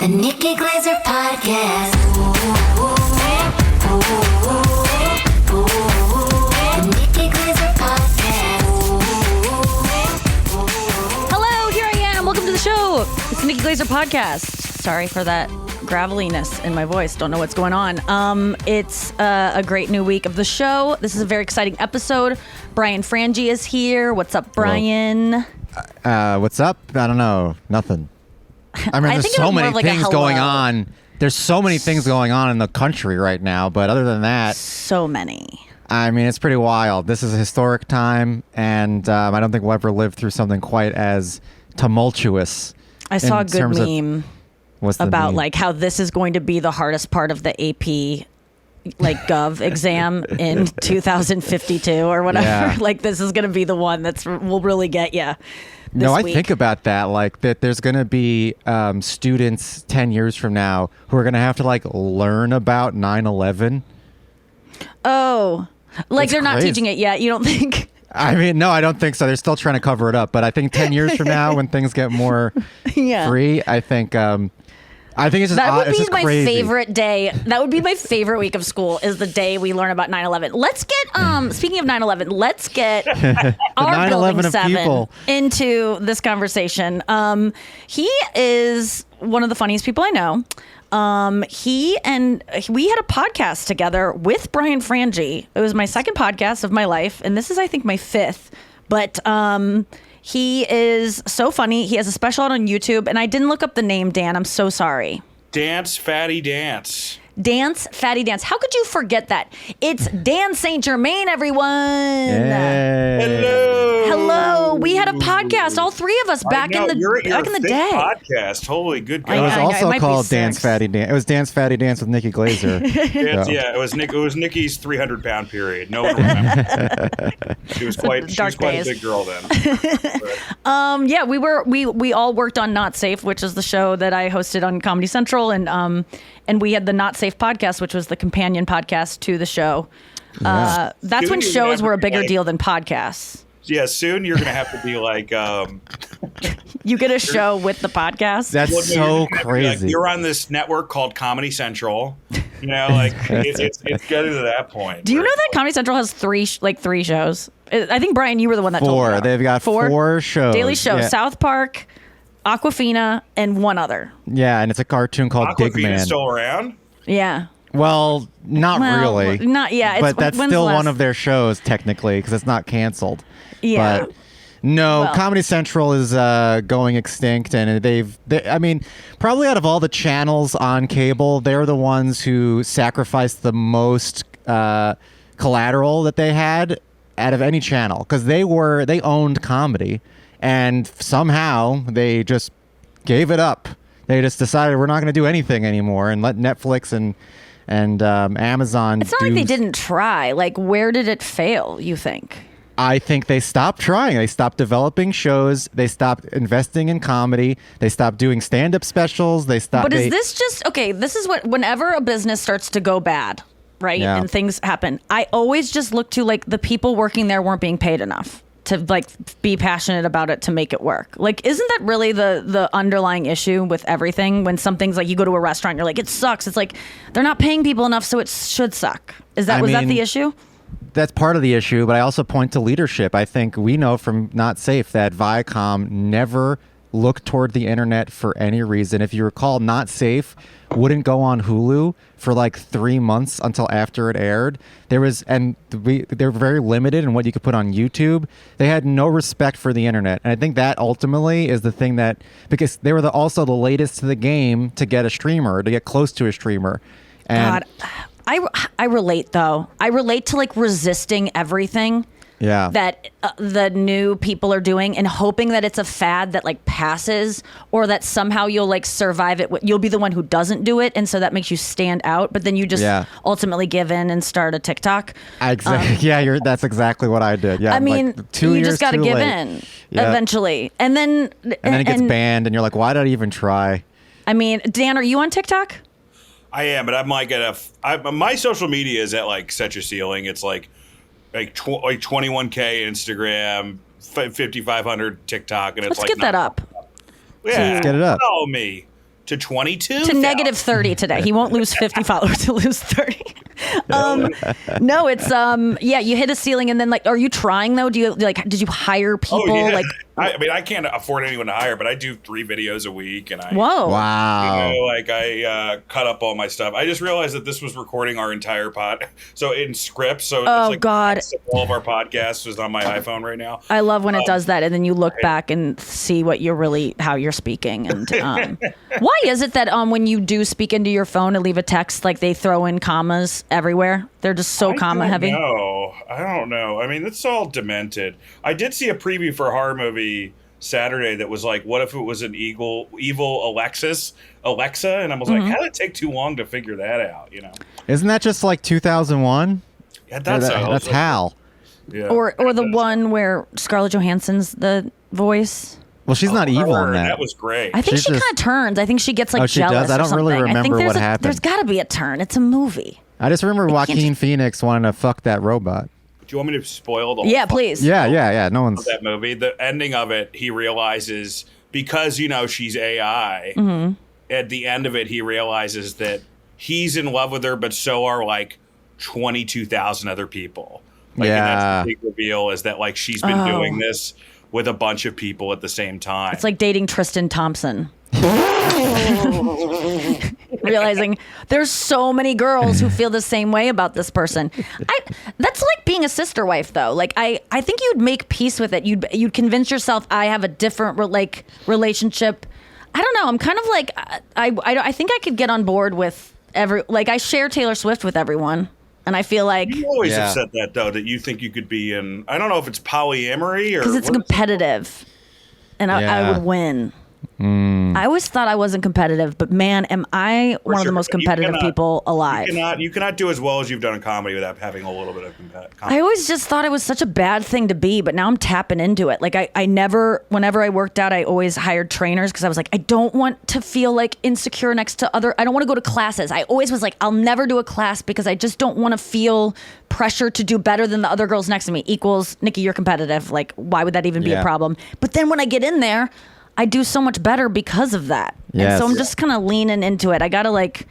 The Nikki Glaser Podcast. The Nikki Glaser Podcast. Hello, here I am. Welcome to the show. It's the Nikki Glaser Podcast. Sorry for that graveliness in my voice. Don't know what's going on. It's a great new week of the show. This is a very exciting episode. Brian Frangie is here. What's up, Brian? What's up? I don't know. Nothing. I mean, there's so many things going on. There's so many things going on in the country right now. But other than that, so many. I mean, it's pretty wild. This is a historic time, and I don't think we'll ever live through something quite as tumultuous. I saw a good meme about meme? like how this is going to be the hardest part of the AP like Gov exam in 2052 or whatever. Yeah. Like this is going to be the one will really get you. No, I think about that, like that there's going to be students 10 years from now who are going to have to like learn about 9/11. Oh, like It's they're not crazy. teaching it yet. You don't think? I mean, no, I don't think so. They're still trying to cover it up. But I think 10 years from now, when things get more free, I think it's just that would be my crazy. favorite day. That would be my favorite week of school is the day we learn about 9/11. Let's get speaking of 9/11, let's get our Building 7 into this conversation. He is one of the funniest people I know. We had a podcast together with Brian Frangie. It was my second podcast of my life, and this is I think my fifth. But he is so funny. He has a special out on YouTube, and I didn't look up the name, Dan. I'm so sorry. Dance, fatty dance. Dance, fatty dance. How could you forget that? It's Dan St. Germain, everyone. Hello. We had a podcast, all three of us, back in the day. Podcast. Holy good God. It was also it called Dance Fatty Dance. It was Dance Fatty Dance with Nikki Glaser. Yeah, it was Nikki's 300-pound period. No one remembers. She was quite a big girl then. Yeah, we all worked on Not Safe, which is the show that I hosted on Comedy Central, and we had the Not Safe podcast, which was the companion podcast to the show. Yeah. That's when shows were a bigger deal than podcasts. Yeah, soon you're going to have to be like... you get a show with the podcast? That's so crazy. Like, you're on this network called Comedy Central. You know, like, it's getting to that point. Do you know that Comedy Central has three shows? I think, Brian, you were the one that told me. Four. They've got four shows. Daily show. Yeah. South Park, Aquafina, and one other. Yeah, and it's a cartoon called Dig Man. Still around? Yeah. Well, not really. Not yet. But that's still one of their shows, technically, because it's not canceled. Yeah. But no, Comedy Central is going extinct, and I mean, probably out of all the channels on cable, they're the ones who sacrificed the most collateral that they had out of any channel, because they owned comedy, and somehow they just gave it up. They just decided we're not going to do anything anymore and let Netflix and Amazon. It's not like they didn't try. Like, where did it fail, you think? I think they stopped trying. They stopped developing shows. They stopped investing in comedy. They stopped doing stand-up specials. They stopped. But is this just okay? This is what whenever a business starts to go bad, right? Yeah. And things happen. I always just look to like the people working there weren't being paid enough to like be passionate about it to make it work. Like, isn't that really the underlying issue with everything? When something's like you go to a restaurant, you're like, it sucks. It's like they're not paying people enough, so it should suck. Was that the issue? That's part of the issue, but I also point to leadership. I think we know from Not Safe that Viacom never looked toward the internet for any reason. If you recall, Not Safe wouldn't go on Hulu for like 3 months until after it aired. They were very limited in what you could put on YouTube. They had no respect for the internet, and I think that ultimately is the thing that, because they were also the latest to the game to get a streamer, to get close to a streamer. And God, I relate though. I relate to like resisting everything. Yeah. That the new people are doing and hoping that it's a fad that like passes, or that somehow you'll like survive it. You'll be the one who doesn't do it. And so that makes you stand out. But then you just ultimately give in and start a TikTok. Exactly. That's exactly what I did. Yeah. I mean, like 2 you years just got to too give late. in eventually. And then it gets banned and you're like, why did I even try? I mean, Dan, are you on TikTok? I am, but I'm like my social media is at like such a ceiling. It's like 21K Instagram, 5,500 TikTok, and it's Let's get that up. Yeah, let's get it up. Follow me. to 22 to negative 30 today. He won't lose 50 followers to lose 30. No, it's you hit a ceiling, and then like, are you trying though? Do you did you hire people? Oh, yeah. Like, I mean, I can't afford anyone to hire, but I do 3 videos a week, and I wow, I cut up all my stuff. I just realized that this was recording our entire pod, so in script. So oh it's like God, all of our podcasts is on my iPhone right now. I love when it does that, and then you look back and see what how you're speaking. And why is it that when you do speak into your phone and leave a text, like they throw in commas everywhere? They're just so comma heavy. No, I don't know. I mean, it's all demented. I did see a preview for a horror movie Saturday that was like, what if it was an evil Alexa? And I was like, how did it take too long to figure that out? You know, isn't that just like 2001? Yeah, that's Hal. Yeah. Or the one where Scarlett Johansson's the voice. Well, she's not evil in that. That was great. I think she kind of turns. I think she gets like she jealous. Does? I don't really remember what happened. There's got to be a turn. It's a movie. I just remember Joaquin Phoenix wanting to fuck that robot. Do you want me to spoil the whole Yeah, please. Yeah. No one's that movie. The ending of it, he realizes because she's AI. Mm-hmm. At the end of it, he realizes that he's in love with her, but so are like 22,000 other people. Like, and that's the big reveal is that like she's been doing this with a bunch of people at the same time. It's like dating Tristan Thompson. Realizing there's so many girls who feel the same way about this person. That's like being a sister wife, though. Like I think you'd make peace with it. You'd convince yourself I have a different relationship. I don't know. I'm kind of like I think I could get on board with I share Taylor Swift with everyone. And I feel like you always have said that though, that you think you could be in. I don't know if it's polyamory or because it's competitive, and I would win. I always thought I wasn't competitive, but man, am I one of the most competitive people alive. You cannot do as well as you've done in comedy without having a little bit of competition. I always just thought it was such a bad thing to be, but now I'm tapping into it. Like I never, whenever I worked out, I always hired trainers because I was like, I don't want to feel like insecure next to I don't want to go to classes. I always was like, I'll never do a class because I just don't want to feel pressure to do better than the other girls next to me. Equals, Nikki, you're competitive. Like, why would that even be a problem? But then when I get in there, I do so much better because of that. Yes. And so I'm just kind of leaning into it. I got to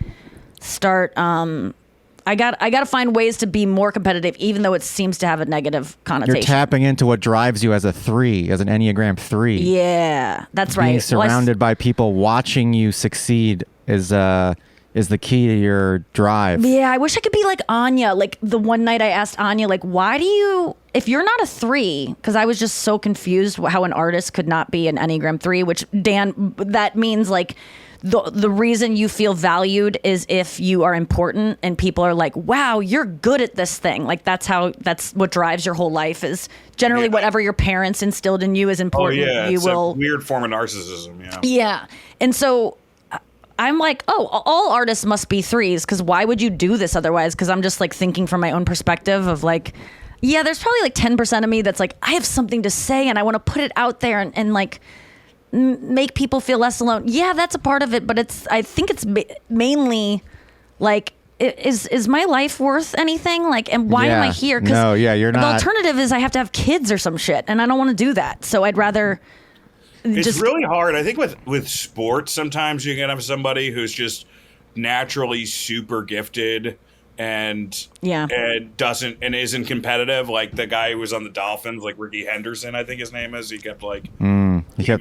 start, I got to find ways to be more competitive, even though it seems to have a negative connotation. You're tapping into what drives you as an Enneagram 3. Yeah, that's right. Being surrounded by people watching you succeed is the key to your drive. Yeah, I wish I could be like Anya. Like the one night I asked Anya, like, why do you, if you're not a 3, because I was just so confused how an artist could not be an Enneagram 3, which Dan, that means like the reason you feel valued is if you are important and people are like, wow, you're good at this thing. Like that's what drives your whole life is generally whatever your parents instilled in you is important. Oh, yeah. You it's will. A weird form of narcissism. Yeah. Yeah. And so I'm like, all artists must be 3s because why would you do this otherwise? Because I'm just like thinking from my own perspective of like, yeah, there's probably like 10% of me that's like, I have something to say and I want to put it out there and like make people feel less alone. Yeah, that's a part of it, but I think it's mainly like, is my life worth anything? Like, and why am I here? Because you're not. The alternative is I have to have kids or some shit, and I don't want to do that. So I'd rather. It's really hard. I think with sports, sometimes you can have somebody who's just naturally super gifted and isn't competitive. Like the guy who was on the Dolphins, like Ricky Henderson, I think his name is. He kept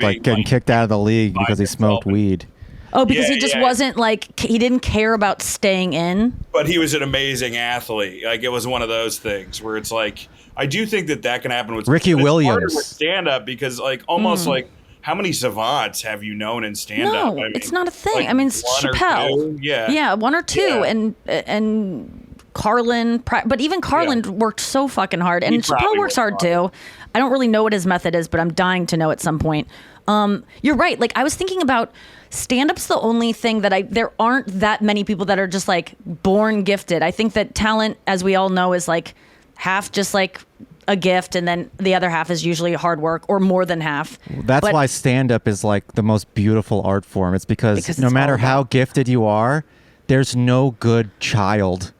getting kicked out of the league because he smoked weed. Oh, because he just wasn't like, he didn't care about staying in. But he was an amazing athlete. Like it was one of those things where it's like, I do think that can happen with Ricky Williams. With stand-up because like almost like. How many savants have you known in stand-up? No, it's not a thing. Like I mean, Chappelle. Yeah, 1 or 2. And Carlin. But even Carlin worked so fucking hard. And Chappelle works hard, too. I don't really know what his method is, but I'm dying to know at some point. You're right. Like, I was thinking about stand-up's the only thing that there aren't that many people that are just, like, born gifted. I think that talent, as we all know, is, like, half just, like, a gift, and then the other half is usually hard work, or more than half. That's why stand-up is like the most beautiful art form. It's because no matter how gifted you are, there's no good child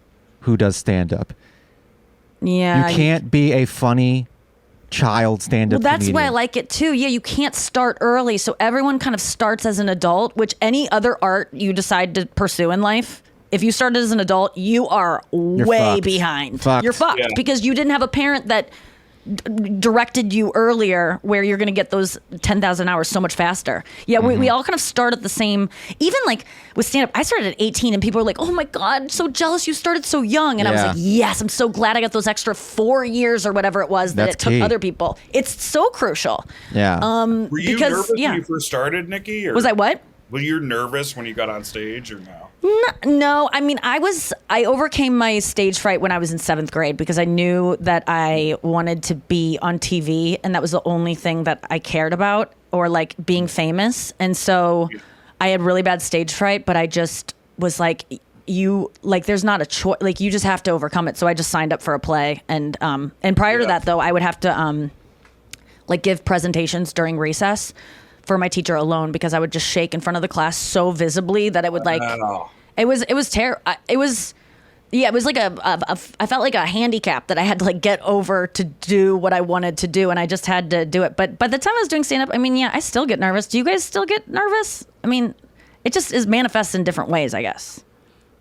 who does stand-up. Yeah, you can't be a funny child stand-up Well, that's comedian. why I like it too. Yeah, you can't start early, so everyone kind of starts as an adult, which any other art you decide to pursue in life, if you started as an adult, you are way fucked. behind. Fucked. You're fucked because you didn't have a parent that directed you earlier where you're going to get those 10,000 hours so much faster. Yeah, we all kind of start at the same, even like with stand-up, I started at 18 and people were like, oh my God, so jealous you started so young. And I was like, yes, I'm so glad I got those extra 4 years or whatever it was that it took other people. It's so crucial. Yeah. Were you nervous when you first started, Nikki? Or was I what? Were you nervous when you got on stage or no? No, I mean, I overcame my stage fright when I was in 7th grade because I knew that I wanted to be on TV and that was the only thing that I cared about, or like being famous. And so I had really bad stage fright, but I just was like, there's not a choice, like you just have to overcome it. So I just signed up for a play. And prior to that though, I would have to like give presentations during recess for my teacher alone because I would just shake in front of the class so visibly that it would like, it was terrible. It was like I felt like a handicap that I had to like get over to do what I wanted to do. And I just had to do it. But by the time I was doing stand up, I mean, yeah, I still get nervous. Do you guys still get nervous? I mean, it just is manifests in different ways, I guess.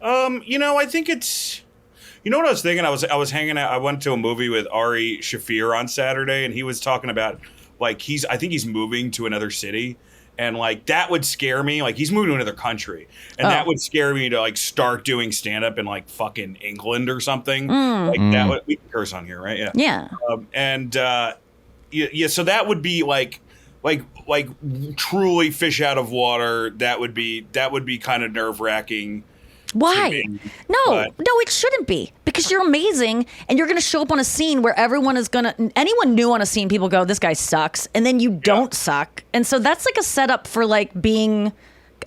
I think it's, you know what I was thinking? I was hanging out. I went to a movie with Ari Shafir on Saturday and he was talking about, like I think he's moving to another city, and like that would scare me. Like he's moving to another country, and that would scare me to like start doing stand up in like fucking England or something. Like that would, we can curse on here, right? Yeah. Yeah. So that would be like truly fish out of water. That would be kind of nerve wracking. Why? No, it shouldn't be, because you're amazing and you're going to show up on a scene where anyone new on a scene, people go, this guy sucks. And then you don't suck. And so that's like a setup for like being,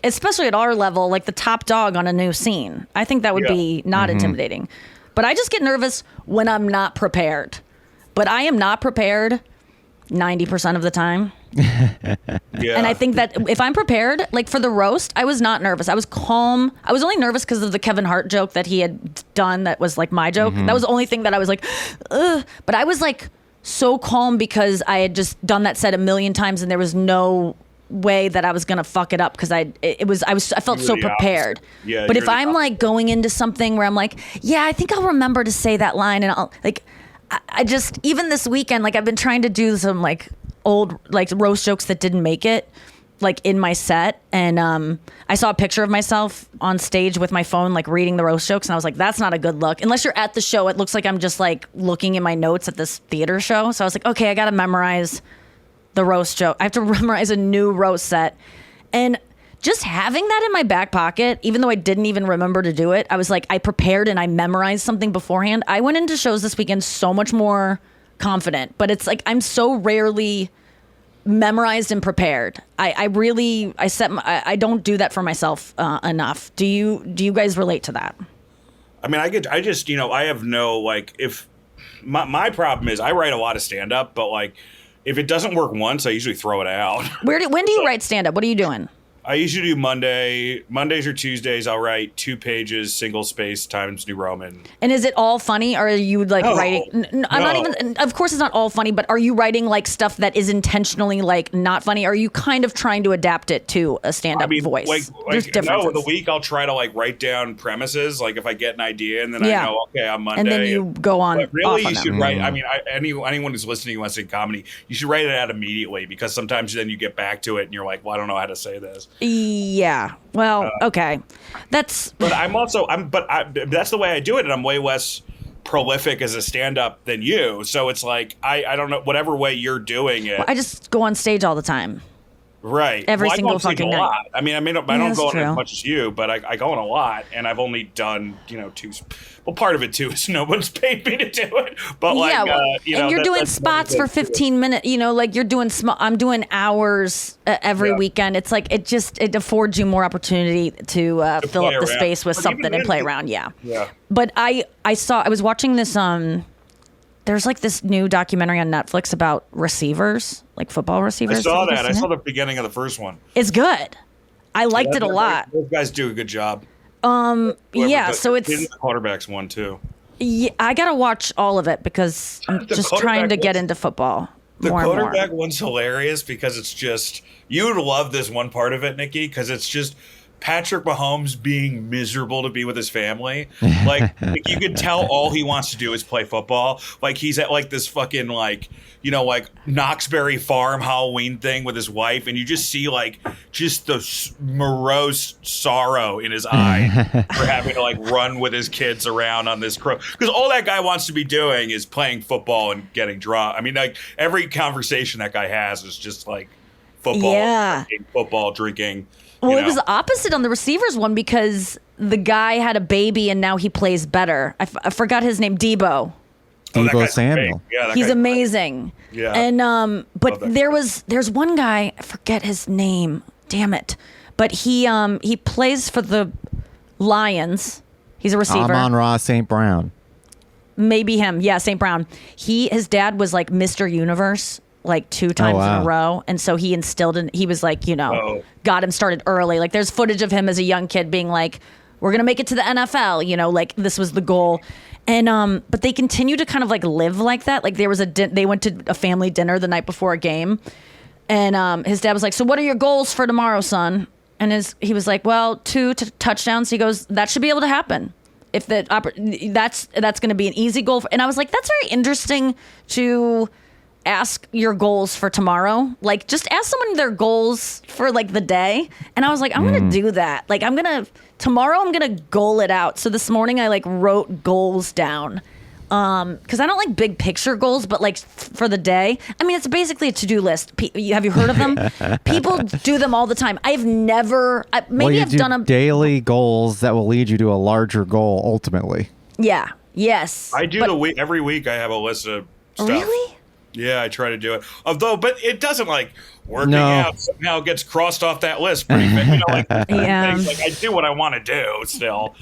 especially at our level, like the top dog on a new scene. I think that would be not intimidating. But I just get nervous when I'm not prepared. But I am not prepared 90% of the time. And I think that if I'm prepared, like for the roast, I was not nervous. I was calm. I was only nervous because of the Kevin Hart joke that he had done that was like my joke. That was the only thing that I was like, ugh. But I was like so calm because I had just done that set a million times and there was no way that I was gonna fuck it up because I felt so prepared. But if I'm like going into something where I'm like, yeah, I think I'll remember to say that line, and I'll like, I just, even this weekend, like I've been trying to do some like old like roast jokes that didn't make it like in my set, and I saw a picture of myself on stage with my phone like reading the roast jokes, and I was like, that's not a good look. Unless you're at the show, it looks like I'm just like looking in my notes at this theater show. So I was like, okay, I gotta memorize the roast joke. I have to memorize a new roast set. And just having that in my back pocket, even though I didn't even remember to do it, I was like, I prepared and I memorized something beforehand. I went into shows this weekend so much more confident, but it's like I'm so rarely memorized and prepared. I don't do that for myself enough. Do you guys relate to that? I mean, I have no, like, if my problem is I write a lot of stand up, but like if it doesn't work once, I usually throw it out. When do you write stand up? What are you doing? I usually do Mondays or Tuesdays. I'll write 2 pages, single space Times New Roman. And is it all funny, or are you like writing? I'm not even. Of course, it's not all funny. But are you writing like stuff that is intentionally like not funny? Or are you kind of trying to adapt it to a stand-up voice? There's differences. No, the week I'll try to like write down premises. Like if I get an idea, and then I know, okay, on Monday, and then you go on. But really, you should write. I mean, anyone who's listening who wants to do comedy, you should write it out immediately, because sometimes then you get back to it and you're like, well, I don't know how to say this. Yeah. Well, okay. That's. But that's the way I do it, and I'm way less prolific as a stand-up than you. So it's like I don't know, whatever way you're doing it. I just go on stage all the time. Right. Every single fucking night. I mean, I don't go on as much as you, but I go on a lot, and I've only done 2. Well, part of it too is no one's paid me to do it. But like, and you're doing spots for 15 minutes. Like you're doing I'm doing hours every weekend. It's like it affords you more opportunity to fill up the space with something and play around. Yeah. But I was watching this. There's like this new documentary on Netflix about receivers, like football receivers. I saw that. I saw the beginning of the first one. It's good. I liked it a lot. Those guys do a good job. So it's the quarterbacks one too. Yeah, I gotta watch all of it because I'm just trying to get into football. The more quarterback one's hilarious because it's just, you would love this one part of it, Nikki, because it's just Patrick Mahomes being miserable to be with his family. Like you could tell all he wants to do is play football. Like he's at like this fucking like, you know, like Knoxbury Farm Halloween thing with his wife, and you just see like just the morose sorrow in his eye for having to like run with his kids around on this crow. Because all that guy wants to be doing is playing football and getting drunk. I mean, like every conversation that guy has is just like football, drinking. Well, it was the opposite on the receivers one because the guy had a baby and now he plays better. I forgot his name, Debo. Debo Samuel. Yeah, he's amazing. Yeah. And but there's one guy, I forget his name. Damn it. But he plays for the Lions. He's a receiver. Amon-Ra St. Brown. Maybe him. Yeah, St. Brown. His dad was like Mr. Universe like 2 times in a row, and so he was like, got him started early. Like there's footage of him as a young kid being like, we're gonna make it to the NFL, like this was the goal. And but they continue to kind of like live like that. Like there was they went to a family dinner the night before a game, and his dad was like, so what are your goals for tomorrow, son? And he was like, well, 2 touchdowns. He goes, that should be able to happen. If that's going to be an easy goal. And I was like, that's very interesting to ask your goals for tomorrow. Like just ask someone their goals for like the day. And I was like, I'm going to do that. Like tomorrow I'm going to goal it out. So this morning I like wrote goals down. Cause I don't like big picture goals, but like for the day, I mean, it's basically a to-do list. Have you heard of them? People do them all the time. I've never, I've done them. Daily goals that will lead you to a larger goal ultimately. Yeah. Yes. I do every week I have a list of stuff. Really? Yeah, I try to do it. But it doesn't like working out somehow gets crossed off that list. Pretty things. Like I do what I want to do still.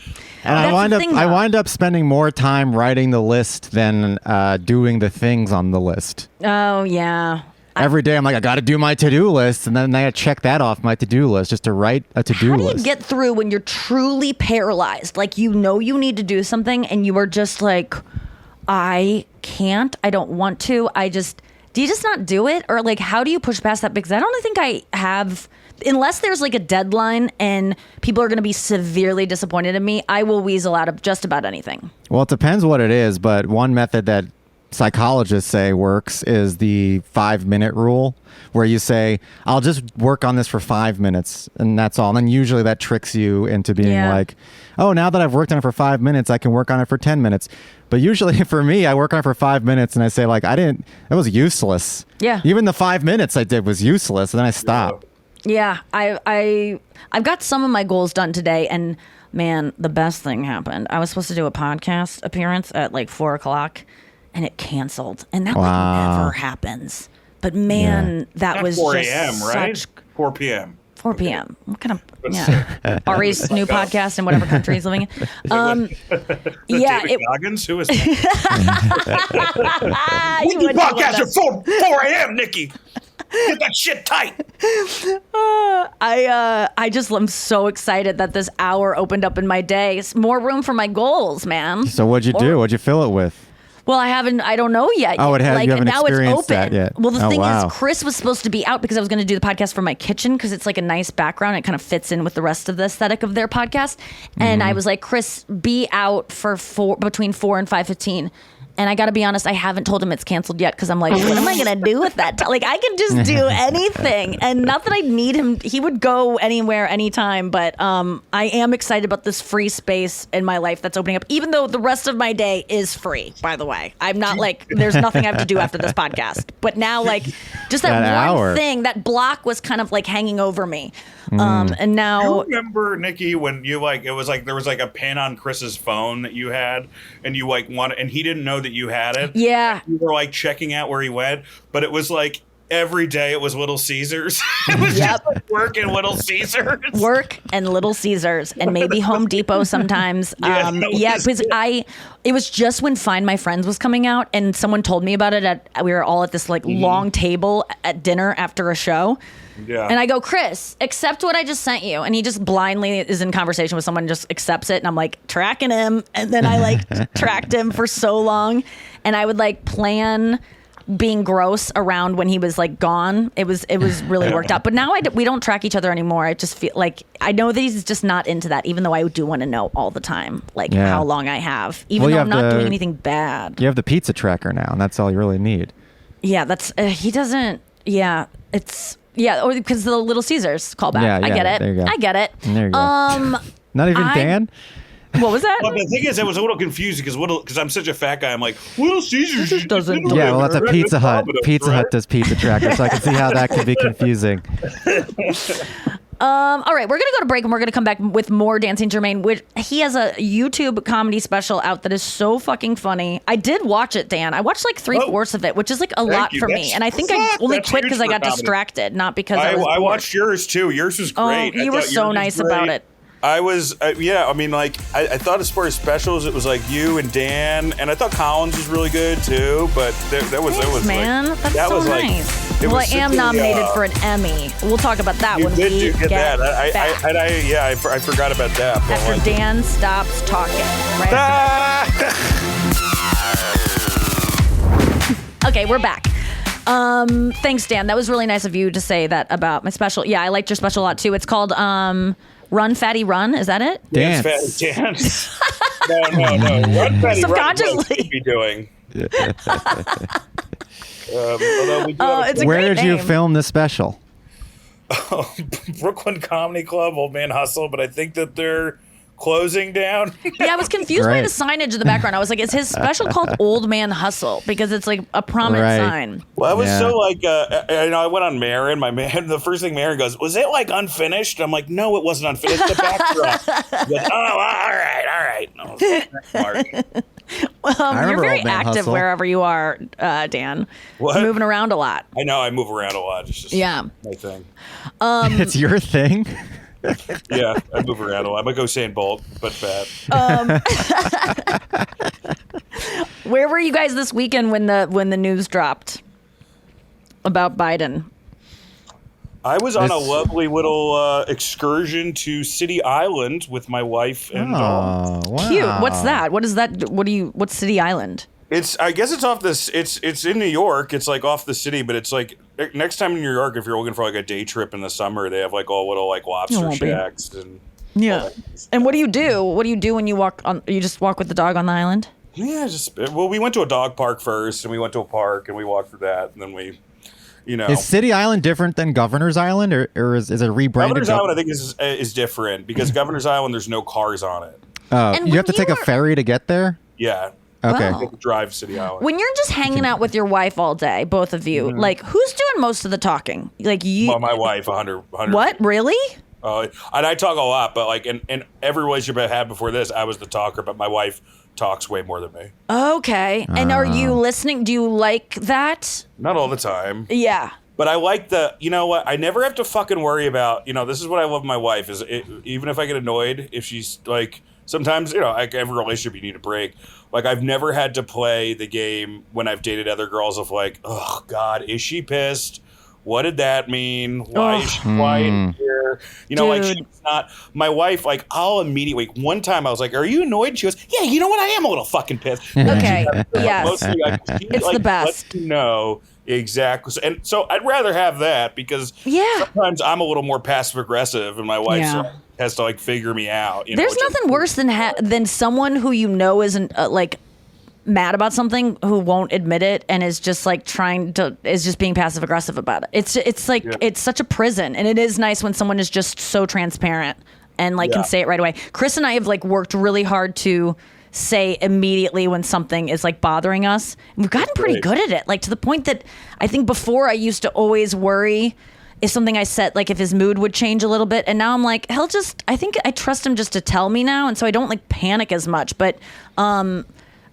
And I wind up spending more time writing the list than doing the things on the list. Oh yeah. Every day I'm like, I got to do my to-do list, and then I check that off my to-do list just to write a to-do list. How do you get through when you're truly paralyzed? Like you need to do something, and you are just like, I can't. I don't want to. Do you just not do it? Or like, how do you push past that? Because I don't think I have, unless there's like a deadline and people are going to be severely disappointed in me, I will weasel out of just about anything. Well, it depends what it is. But one method that psychologists say works is the 5-minute rule, where you say, I'll just work on this for 5 minutes and that's all. And then usually that tricks you into being like, oh, now that I've worked on it for 5 minutes, I can work on it for 10 minutes. But usually for me, I work on it for 5 minutes and I say like, that was useless. Yeah. Even the 5 minutes I did was useless. And then I stop. Yeah. I've got some of my goals done today, and man, the best thing happened. I was supposed to do a podcast appearance at like 4:00 and it canceled. And that like never happens. But man, that was 4 just a.m., right? 4 p.m. 4 p.m. What kind of Ari's new podcast in whatever country he's living in. David Goggins, who is that? We do podcasts at 4 a.m. Nikki. Get that shit tight. I'm so excited that this hour opened up in my day. It's more room for my goals, man. So what'd you do? What'd you fill it with? Well, I don't know yet. Oh, you haven't now experienced it's open. that yet. Well, the thing is, Chris was supposed to be out because I was going to do the podcast from my kitchen because it's like a nice background. It kind of fits in with the rest of the aesthetic of their podcast. And I was like, Chris, be out for between 4 and 5:15. And I got to be honest, I haven't told him it's canceled yet because I'm like, what am I going to do with that? Like, I can just do anything. And not that I need him. He would go anywhere, anytime. But I am excited about this free space in my life that's opening up, even though the rest of my day is free, by the way. I'm not like, there's nothing I have to do after this podcast. But now, like, just that one thing, that block was kind of like hanging over me. And now, you remember, Nikki, when you like, it was like there was like a pin on Chris's phone that you had, and you like wanted, and he didn't know that you had it. Yeah, you were like checking out where he went, but it was like every day it was Little Caesars. It was just like work and Little Caesars, work and Little Caesars, and maybe Home Depot sometimes. Because it was just when Find My Friends was coming out, and someone told me about it. We were all at this like long table at dinner after a show. Yeah. And I go, Chris, accept what I just sent you. And he just blindly is in conversation with someone and just accepts it. And I'm like tracking him. And then I like tracked him for so long. And I would like plan being gross around when he was like gone. It was really worked out. But now we don't track each other anymore. I just feel like I know that he's just not into that, even though I do want to know all the time, like how long I have, even though I'm not doing anything bad. You have the pizza tracker now, and that's all you really need. Yeah, that's he doesn't. Yeah, it's because the Little Caesars callback. Yeah, I get it. There you go. I get it. There you go. Not even Dan. What was that? Well, the thing is, I was a little confused because I'm such a fat guy. I'm like, Little Caesars just doesn't. Yeah, well, that's a Pizza Hut. Pizza Hut does pizza tracker, so I can see how that could be confusing. All right, we're gonna go to break and we're gonna come back with more Dancing Germain. Which he has a YouTube comedy special out that is so fucking funny. I did watch it, Dan. I watched like 3/4 of it, which is like a lot for me. And I think I only quit because I got distracted, not because I was bored. I watched yours too. Yours was great. Oh, you were so nice about it. I was, I mean, like, I thought as far as specials, it was like you and Dan, and I thought Collins was really good too. But that was man. Like, that's so nice. Well, I am nominated for an Emmy. We'll talk about that when we get that. back. I forgot about that. After Dan stops talking, right? Okay, we're back. Thanks, Dan. That was really nice of you to say that about my special. Yeah, I liked your special a lot too. It's called Run Fatty Run. Is that it? Dance. Dance. No. Run Fatty Subconsciously. Run. Be doing. Where did you film this special? Brooklyn Comedy Club, Old Man Hustle, but I think that they're closing down. Yeah, I was confused by the signage in the background. I was like, is his special called Old Man Hustle? Because it's like a prominent sign. Well, I was so like, I went on Marin. The first thing Marin goes, was it like unfinished? I'm like, no, it wasn't unfinished. The backdrop. He goes, all right. You're very active wherever you are, Dan. What? Moving around a lot. I know, I move around a lot. It's just my thing. It's your thing? Yeah, I move around a lot. I'm like Usain Bolt, but fat. Where were you guys this weekend when the news dropped about Biden? I was on a lovely little excursion to City Island with my wife and dog. Wow. Cute. What's that? What is that? What's City Island? I guess it's off this. It's in New York. It's like off the city, but it's like next time in New York, if you're looking for like a day trip in the summer, they have like all little like lobster shacks and And what do you do? What do you do when you walk on? You just walk with the dog on the island? Yeah, we went to a dog park first, and we went to a park, and we walked through that, and then we. Is City Island different than Governor's Island, or is it rebranded? Governor's Island, I think, is different because Governor's Island, there's no cars on it. Oh, you have to take a ferry to get there? Yeah. Okay. You have to drive City Island. When you're just hanging out with your wife all day, both of you, like, who's doing most of the talking? Like you? Well, my wife, 100. What? Really? And I talk a lot, but like in every relationship I had before this, I was the talker, but my wife talks way more than me. Okay. And are you listening? Do you like that? Not all the time. Yeah. But I like you know what? I never have to fucking worry about, this is what I love my wife, is even if I get annoyed, if she's like, sometimes, like every relationship you need a break. Like I've never had to play the game when I've dated other girls of like, oh God, is she pissed? What did that mean? Why is she quiet here? Like she's not my wife. Like I'll immediately. One time I was like, "Are you annoyed?" And she goes, "Yeah, you know what? I am a little fucking pissed." Okay, yes, mostly, it's the best. No, exactly. And so I'd rather have that because sometimes I'm a little more passive aggressive, and my wife has to like figure me out. There's nothing worse than someone who isn't like mad about something who won't admit it and is just like is just being passive aggressive about it. It's like it's such a prison, and it is nice when someone is just so transparent and like can say it right away. Chris and I have like worked really hard to say immediately when something is like bothering us. And we've gotten pretty good at it, like to the point that I think before I used to always worry if something I said, like if his mood would change a little bit, and now I'm like, I think I trust him just to tell me now, and so I don't like panic as much. But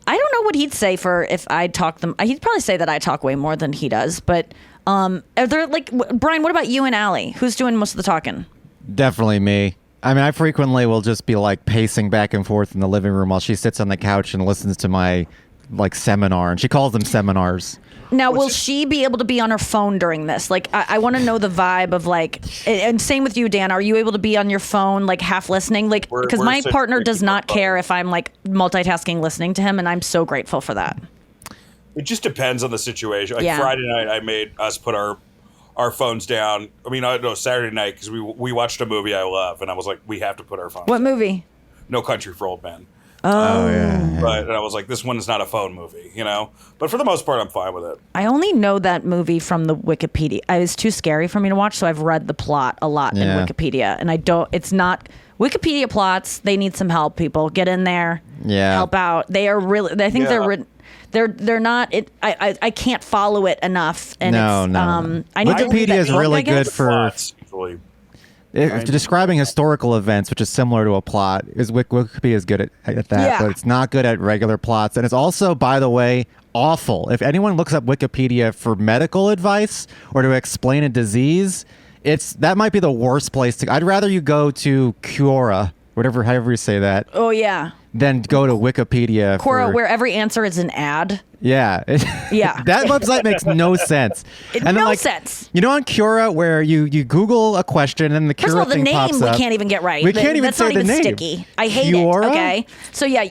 I don't know what he'd say for if I talk them. He'd probably say that I talk way more than he does. But are there like Brian? What about you and Allie? Who's doing most of the talking? Definitely me. I mean, I frequently will just be like pacing back and forth in the living room while she sits on the couch and listens to my like seminar, and she calls them seminars. Now, will she be able to be on her phone during this? Like, I want to know the vibe of like, and same with you, Dan. Are you able to be on your phone, like half listening? Like, because my partner does not care if I'm like multitasking listening to him, and I'm so grateful for that. It just depends on the situation. Like Yeah. Friday night, I made us put our phones down. I mean, no, Saturday night because we watched a movie I love, and I was like, we have to put our phones. What down. movie? No Country for Old Men. Oh yeah. But and I was like, this one is not a phone movie, you know. But for the most part, I'm fine with it. I only know that movie from the Wikipedia. It was too scary for me to watch, so I've read the plot a lot in Yeah. Wikipedia, and I don't. It's not Wikipedia plots. They need some help. People get in there, help out. They are really. I think they're not. I can't follow it enough. And No. I need to read Wikipedia that is book, really I guess. good for Plots, usually. describing historical events, which is similar to a plot. Wikipedia is good at that, Yeah. but it's not good at regular plots. And it's also, by the way, awful. If anyone looks up Wikipedia for medical advice or to explain a disease, that might be the worst place to. I'd rather you go to Quora, however you say that. Oh yeah, than go to Wikipedia. Quora, where every answer is an ad. Yeah. Yeah. That website makes no sense. Sense. You know, on Quora, where you Google a question and the Quora First of all, the thing name pops we up. can't even get right. We can't even That's say not even the name. sticky. I hate Quora? it. Okay. So yeah,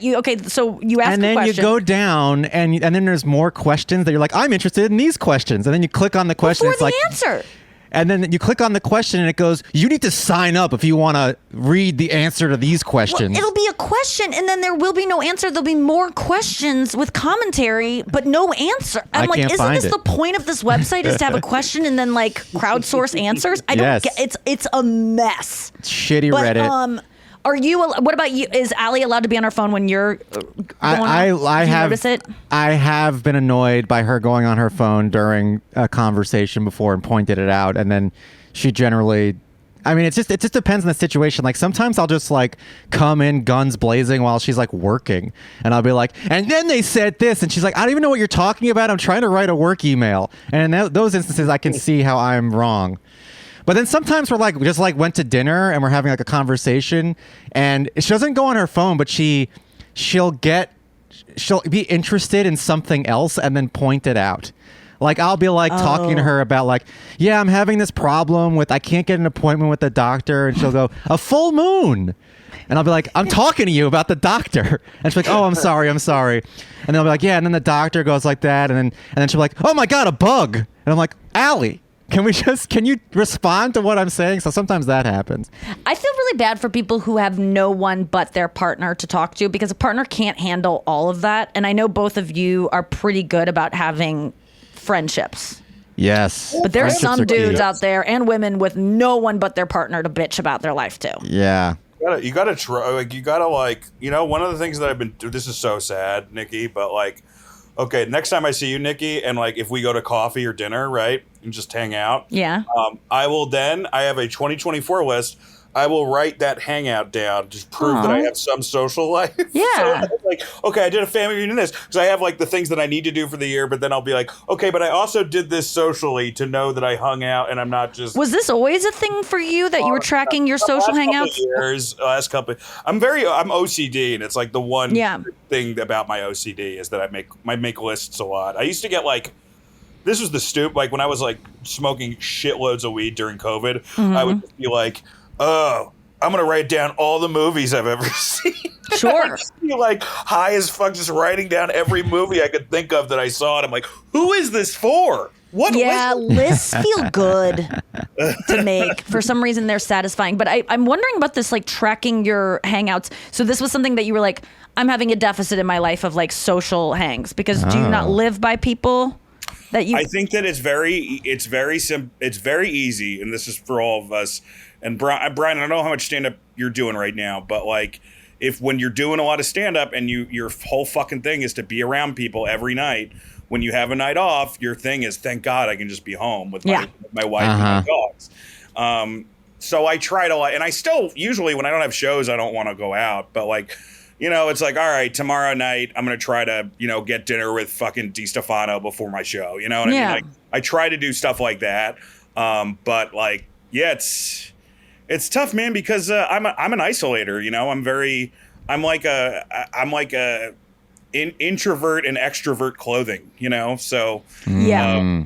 so you ask and a then question. you go down, and then there's more questions that you're like, I'm interested in these questions, and then you click on the question. before It's the like answer. And then you click on the question, and it goes, you need to sign up if you want to read the answer to these questions. Well, it'll be a question, and then there will be no answer. There'll be more questions with commentary, but no answer. I'm like, can't isn't find this it. the point of this website? Is to have a question and then like crowdsource answers? I don't Yes. get. It's a mess. Shitty But Reddit. are you? What about you? Is Allie allowed to be on her phone when you're going I on? Do you have notice it? I have been annoyed by her going on her phone during a conversation before and pointed it out, and then she generally. I mean, it just depends on the situation. Like sometimes I'll just like come in guns blazing while she's like working, and I'll be like, and then they said this, and she's like, I don't even know what you're talking about. I'm trying to write a work email, and in those instances, I can see how I'm wrong. But then sometimes we just went to dinner and we're having like a conversation, and she doesn't go on her phone, but she'll be interested in something else and then point it out. Like I'll be like talking to her about like, yeah, I'm having this problem with I can't get an appointment with the doctor, and she'll go, a full moon. And I'll be like, I'm talking to you about the doctor. And she's like, oh, I'm sorry. And then I'll be like, yeah. And then the doctor goes like that. And then she'll be like, oh my God, a bug. And I'm like, Allie, can you respond to what I'm saying? So sometimes that happens. I feel really bad for people who have no one but their partner to talk to, because a partner can't handle all of that. And I know both of you are pretty good about having friendships. Yes. But there's Friendships some are key. dudes out there and women with no one but their partner to bitch about their life to. Yeah. You gotta try. Like you gotta one of the things that I've been. This is so sad, Nikki. But like, okay, next time I see you, Nikki, and like if we go to coffee or dinner, right, and just hang out. Yeah. I have a 2024 list. I will write that hangout down to prove that I have some social life. Yeah. So, like, okay, I did a family reunion this because I have like the things that I need to do for the year, but then I'll be like, okay, but I also did this socially to know that I hung out and I'm not just. Was this always a thing for you that you were tracking your social hangouts? Last couple. I'm OCD, and it's like the one Yeah. thing about my OCD is that I make lists a lot. I used to get like. This was the stoop. Like when I was like smoking shitloads of weed during COVID, I would just be like, oh, I'm going to write down all the movies I've ever seen. Sure. I would just be like high as fuck, just writing down every movie I could think of that I saw. And I'm like, who is this for? What? Yeah, lists feel good to make. For some reason, they're satisfying. But I'm wondering about this, like tracking your hangouts. So this was something that you were like, I'm having a deficit in my life of like social hangs, because do you not live by people? I think that it's very easy, and this is for all of us. And Brian, I don't know how much stand up you're doing right now, but like when you're doing a lot of stand up and your whole fucking thing is to be around people every night, when you have a night off, your thing is, thank God I can just be home with my wife and my dogs. So I try to and I still usually when I don't have shows, I don't want to go out, but like. You know, it's like, all right, tomorrow night, I'm going to try to, get dinner with fucking DiStefano before my show. You know what I mean? Like, I try to do stuff like that. But like, yeah, it's tough, man, because I'm an isolator, I'm like a introvert and extrovert clothing, so. Yeah.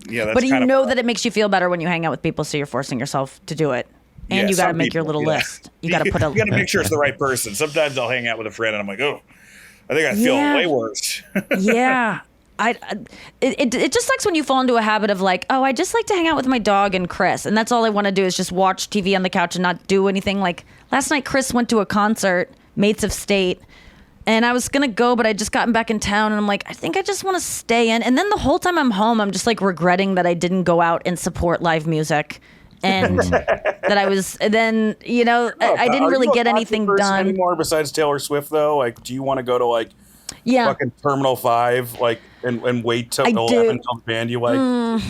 That's but you know that it makes you feel better when you hang out with people, so you're forcing yourself to do it. And you got to make your little list. You got to put you got to make sure it's the right person. Sometimes I'll hang out with a friend and I'm like, oh, I think I feel way worse. Yeah. it just sucks when you fall into a habit of like, oh, I just like to hang out with my dog and Chris, and that's all I want to do is just watch TV on the couch and not do anything. Like last night, Chris went to a concert, Mates of State, and I was gonna go, but I just gotten back in town, and I'm like, I think I just want to stay in. And then the whole time I'm home, I'm just like regretting that I didn't go out and support live music. And that I was, then, you know, I didn't really get anything done anymore besides Taylor Swift, though. Like, do you want to go to like fucking Terminal 5, like, and wait till 11 until the band you like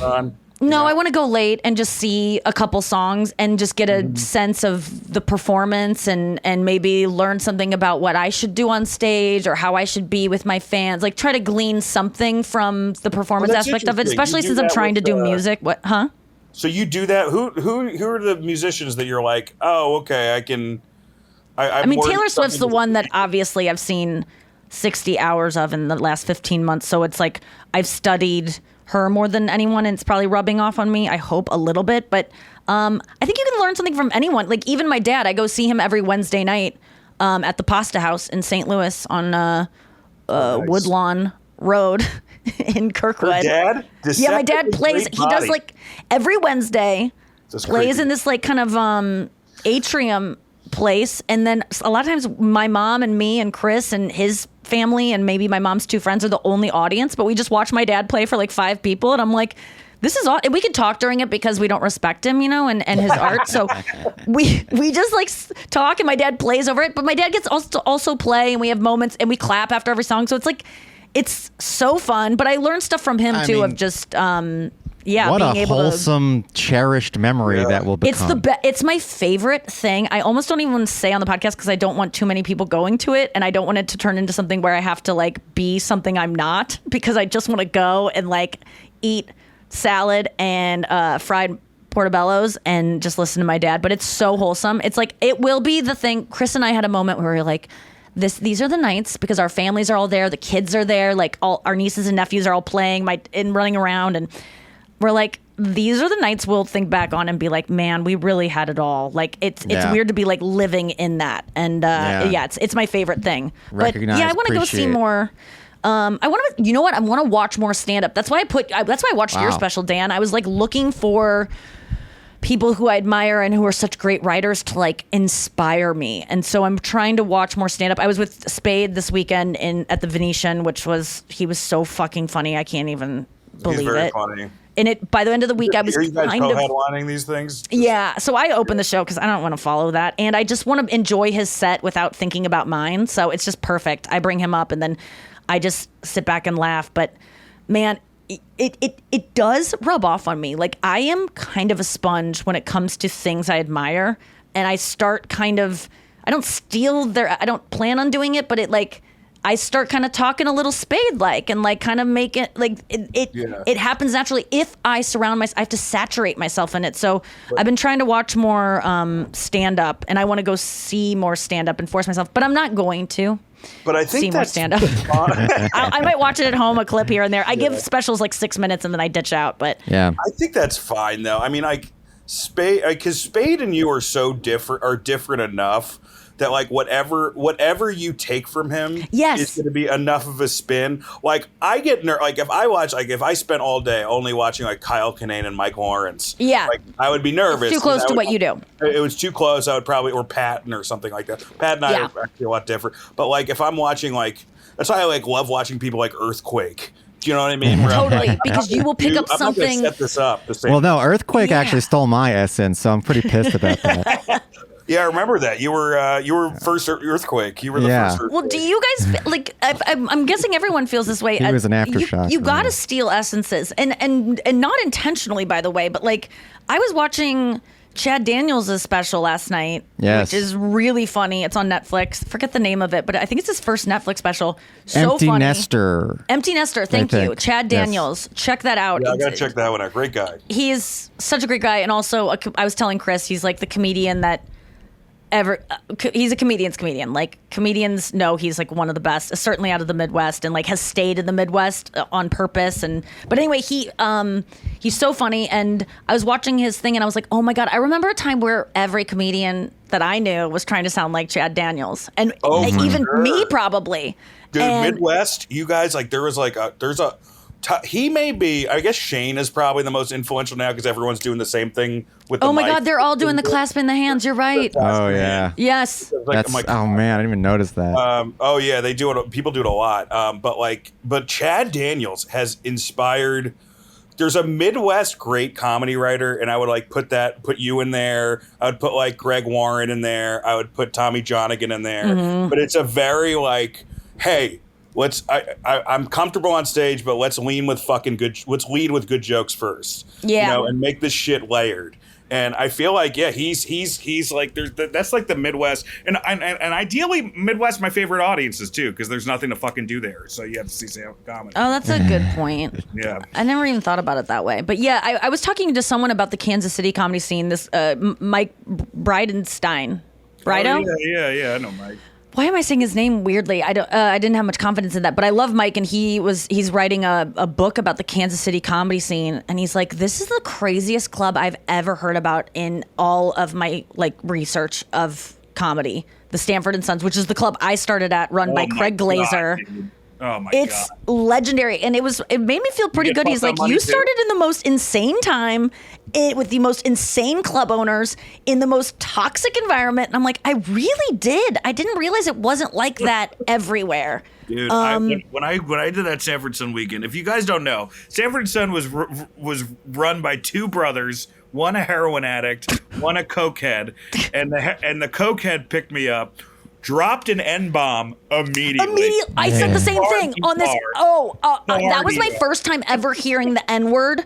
on? No, I want to go late and just see a couple songs and just get a sense of the performance and maybe learn something about what I should do on stage or how I should be with my fans. Like, try to glean something from the performance aspect of it, especially since I'm trying to do music. What, huh? So you do that. Who are the musicians that you're like, oh, okay, I can. I mean, Taylor Swift's the one that obviously I've seen 60 hours of in the last 15 months. So it's like I've studied her more than anyone, and it's probably rubbing off on me, I hope, a little bit. But I think you can learn something from anyone. Like even my dad, I go see him every Wednesday night at the Pasta House in St. Louis on nice. Woodlawn Road. In Kirkwood. Your dad? Yeah, my dad plays. He does like every Wednesday. Plays in this like kind of atrium place, and then a lot of times my mom and me and Chris and his family and maybe my mom's two friends are the only audience. But we just watch my dad play for like 5 people, and I'm like, this is all. And we can talk during it because we don't respect him, you know, and his art. So we just like talk, and my dad plays over it. But my dad gets also play, and we have moments, and we clap after every song. So it's like. It's so fun, but I learned stuff from him too. Of just, what being a able wholesome, cherished memory that will become. It's my favorite thing. I almost don't even say on the podcast because I don't want too many people going to it, and I don't want it to turn into something where I have to like be something I'm not, because I just want to go and like eat salad and fried portobellos and just listen to my dad. But it's so wholesome. It's like it will be the thing. Chris and I had a moment where we were like. These are the nights because our families are all there, the kids are there, like all our nieces and nephews are all playing and running around, and we're like, these are the nights we'll think back on and be like, man, we really had it all. Like it's weird to be like living in that, and it's my favorite thing. Recognize, but yeah, I want to go see more. I want to, you know what? I want to watch more stand up. That's why I watched your special, Dan. I was like looking for people who I admire and who are such great writers to like inspire me. And so I'm trying to watch more stand up. I was with Spade this weekend at the Venetian, he was so fucking funny. I can't even believe He's very it. Funny. And by the end of the week, I was Are you guys kind of co-headlining these things? Yeah. So I opened the show because I don't want to follow that. And I just want to enjoy his set without thinking about mine. So it's just perfect. I bring him up and then I just sit back and laugh. But man, it does rub off on me. Like I am kind of a sponge when it comes to things I admire, and I start I don't plan on doing it, but it like I start kind of talking a little Spade like, and like kind of make it like it happens naturally if I surround myself. I have to saturate myself in it. So I've been trying to watch more stand up, and I want to go see more stand up and force myself, but I'm not going to. But I think see more stand-up. I might watch it at home, a clip here and there. I give specials like 6 minutes and then I ditch out. But yeah, I think that's fine though. I mean, like Spade, because Spade and you are so different enough that like whatever you take from him is going to be enough of a spin. Like I get like if I spent all day only watching like Kyle Kinane and Mike Lawrence, like I would be nervous. It's too close to what you do. It was too close. I would probably, or Patton or something like that. Pat and I are actually a lot different. But like if I'm watching like, that's why I like love watching people like Earthquake. Do you know what I mean? Totally, because you will pick up something. I'm not gonna set this up. Well, no, Earthquake actually stole my essence, so I'm pretty pissed about that. Yeah, I remember that. You were first Earthquake. You were the first Earthquake. Well, do you guys like? I'm guessing everyone feels this way. He was an aftershock. You got to steal essences, and not intentionally, by the way. But like, I was watching Chad Daniels' special last night, which is really funny. It's on Netflix. Forget the name of it, but I think it's his first Netflix special. So Empty funny. Nester. Empty Nester. Thank you, Chad Daniels. Check that out. Yeah, I gotta check that one out. Great guy. He is such a great guy, and also I was telling Chris, he's like the comedian that. He's a comedian's comedian. Like comedians know he's like one of the best, certainly out of the Midwest, and like has stayed in the Midwest on purpose. But anyway, he's so funny. And I was watching his thing and I was like, oh my God, I remember a time where every comedian that I knew was trying to sound like Chad Daniels, and even me probably. Dude, Midwest, you guys, like there's he may be. I guess Shane is probably the most influential now because everyone's doing the same thing with. Oh my God, they're all doing the clasp in the hands. You're right. Oh yeah. Yes. Oh man, I didn't even notice that. Oh yeah, they do it. People do it a lot. But Chad Daniels has inspired. There's a Midwest great comedy writer, and I would put you in there. I would put Greg Warren in there. I would put Tommy Johnigan in there. Mm-hmm. But it's a very hey. I'm comfortable on stage, but let's lead with good jokes first. Yeah. And make this shit layered. And I feel he's like that's like the Midwest, and ideally Midwest my favorite audiences too, because there's nothing to fucking do there, so you have to see stand-up comedy. Oh, that's a good point. Yeah, I never even thought about it that way, but yeah, I was talking to someone about the Kansas City comedy scene. This Mike Bridenstine. Brido? Yeah, I know Mike. Why am I saying his name weirdly? I didn't have much confidence in that, but I love Mike, and he's writing a book about the Kansas City comedy scene, and he's like, this is the craziest club I've ever heard about in all of my research of comedy. The Stanford and Sons, which is the club I started at, run by Craig Glaser. Oh my God. It's legendary. And it made me feel pretty good. He's like, you started in the most insane time with the most insane club owners in the most toxic environment. And I'm like, I really did. I didn't realize it wasn't like that everywhere. Dude, when I did that Sanford Son weekend, if you guys don't know, Sanford Son was run by two brothers, one a heroin addict, one a cokehead, and the cokehead picked me up. Dropped an N-bomb immediately. I said the same thing on this. That was my first time ever hearing the N-word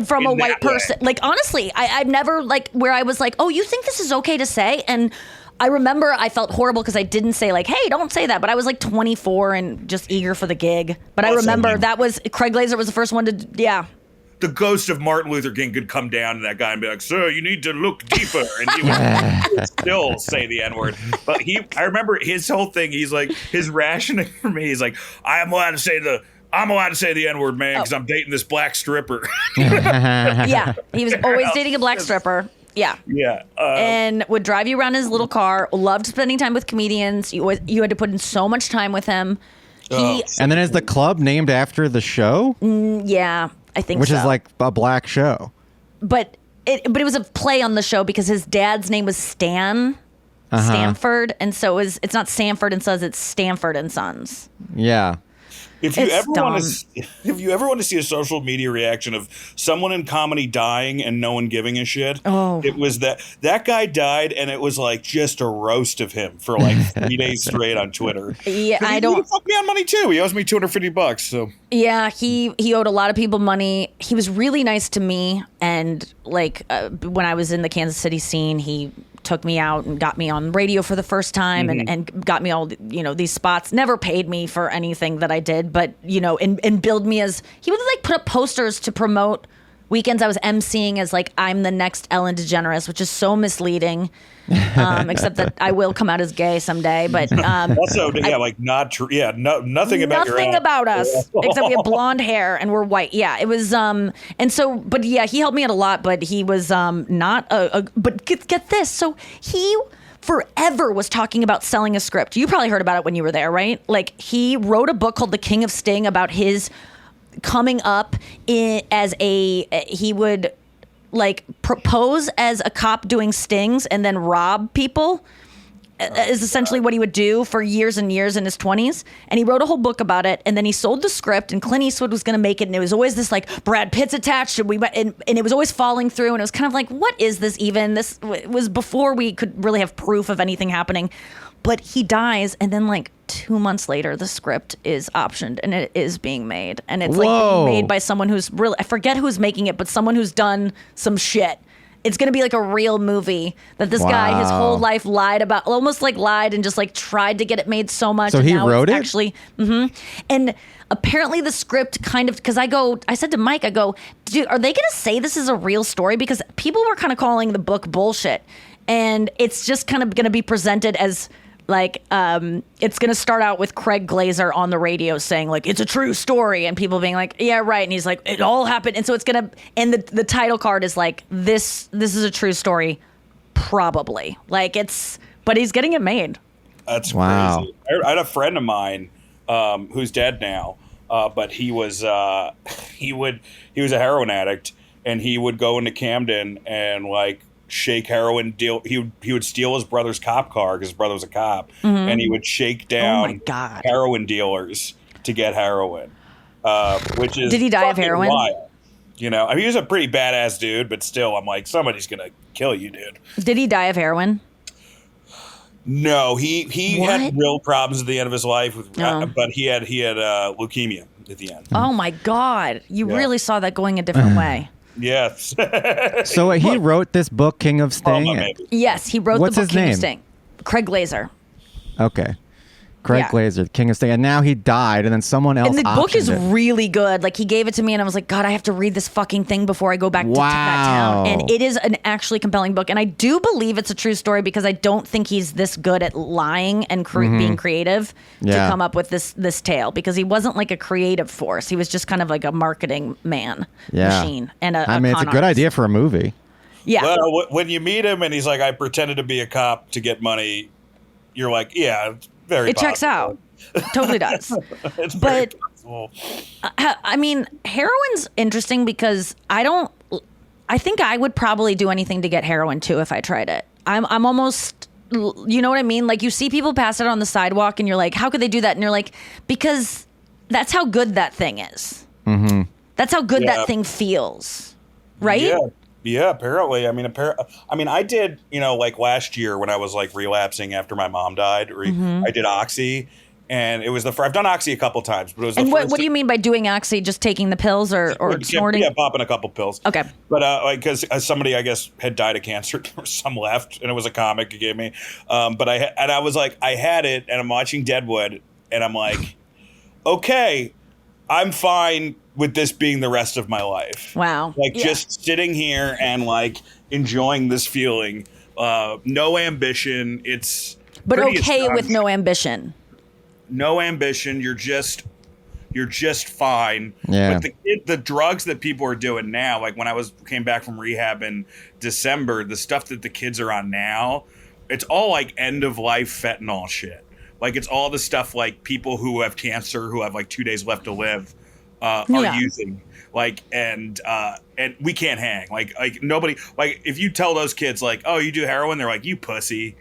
from a white person. Way. Honestly, I've never where I was like, oh, you think this is okay to say? And I remember I felt horrible because I didn't say hey, don't say that. But I was 24 and just eager for the gig. But I remember that was Craig Glaser was the first one to, yeah. The ghost of Martin Luther King could come down to that guy and be like, sir, you need to look deeper. And he would still say the N-word. But I remember his whole thing. He's like, his rationing for me, he's like, I'm allowed to say the N-word, man, because I'm dating this black stripper. Yeah. He was always dating a black stripper. Yeah. Yeah. And would drive you around in his little car. Loved spending time with comedians. You had to put in so much time with him. And then is the club named after the show? Yeah. I think Which is like a black show. But it was a play on the show because his dad's name was Stanford, and so it's not Sanford and Sons, it's Stanford and Sons. Yeah. If you ever want to see a social media reaction of someone in comedy dying and no one giving a shit, it was that guy died, and it was just a roast of him for 3 days straight on Twitter. Yeah, He fucked me on money too. He owes me $250. So yeah, he owed a lot of people money. He was really nice to me, and when I was in the Kansas City scene, he took me out and got me on radio for the first time, and got me all these spots. Never paid me for anything that I did, but and billed me as, he would put up posters to promote weekends I was emceeing as I'm the next Ellen DeGeneres, which is so misleading. Except that I will come out as gay someday, but also not true. Yeah, nothing about us except we have blonde hair and we're white. Yeah, it was and so, but yeah, he helped me out a lot, but he was not but get this, so he forever was talking about selling a script. You probably heard about it when you were there, right? He wrote a book called The King of Sting about his coming up he would propose as a cop doing stings and then rob people is essentially what he would do for years and years in his 20s. And he wrote a whole book about it, and then he sold the script, and Clint Eastwood was going to make it, and it was always this Brad Pitt's attached, and it was always falling through, and it was kind of what is this even? This was before we could really have proof of anything happening. But he dies, and then 2 months later, the script is optioned, and it is being made. And it's being made by someone who's really, I forget who's making it, but someone who's done some shit. It's going to be a real movie that this guy his whole life lied about, almost lied and just tried to get it made so much. So and he now wrote it's it? Actually, and apparently the script kind of, because I said to Mike, dude, are they going to say this is a real story? Because people were kind of calling the book bullshit. And it's just kind of going to be presented as it's going to start out with Craig Glaser on the radio saying it's a true story, and people being yeah, right. And he's it all happened. And so it's going to, and the title card is this is a true story, probably. But he's getting it made. That's crazy. I had a friend of mine who's dead now, but he was he was a heroin addict, and he would go into Camden and like shake heroin deal. He would steal his brother's cop car because his brother was a cop, and he would shake down heroin dealers to get heroin. Which is did he die of heroin? Wild. You know, I mean, he was a pretty badass dude, but still, I'm like, somebody's gonna kill you, dude. Did he die of heroin? No, he had real problems at the end of his life, but he had leukemia at the end. Oh my God, you really saw that going a different way. Yes. So he wrote this book, King of Sting. Yes, he wrote the book King of Sting. Craig Glaser. Okay. Craig Glaser, King of Sting, and now he died, and then someone else. And the book is really good. Like he gave it to me, and I was like, God, I have to read this fucking thing before I go back to that town. And it is an actually compelling book, and I do believe it's a true story because I don't think he's this good at lying and being creative to come up with this tale. Because he wasn't like a creative force; he was just kind of like a marketing machine. And I mean, it's a good idea for a movie. Yeah. Well, when you meet him and he's like, I pretended to be a cop to get money, you're like, yeah. It checks out. Totally does. It's very possible. I mean, heroin's interesting because I think I would probably do anything to get heroin too if I tried it. I'm almost, you know what I mean? Like you see people pass it on the sidewalk and you're like, how could they do that? And you're like, because that's how good that thing is. Mm-hmm. That's how good that thing feels. Right? Yeah. Yeah, apparently. I mean, I did, like last year when I was like relapsing after my mom died, I did Oxy, and it was I've done Oxy a couple times, but it was. And what do you mean by doing Oxy? Just taking the pills or snorting? Yeah, popping a couple pills. Okay. But because somebody I guess had died of cancer, there was some left, and it was a comic he gave me. But I was like, I had it, and I'm watching Deadwood, and I'm like, okay, I'm fine with this being the rest of my life. Wow. Just sitting here and like enjoying this feeling. No ambition. But okay with no ambition. No ambition. You're just fine. Yeah. But the drugs that people are doing now, like when I came back from rehab in December, the stuff that the kids are on now, it's all like end of life fentanyl shit. Like it's all the stuff like people who have cancer who have like 2 days left to live are using. Like and we can't hang. Like nobody, like if you tell those kids like, oh, you do heroin, they're like, you pussy.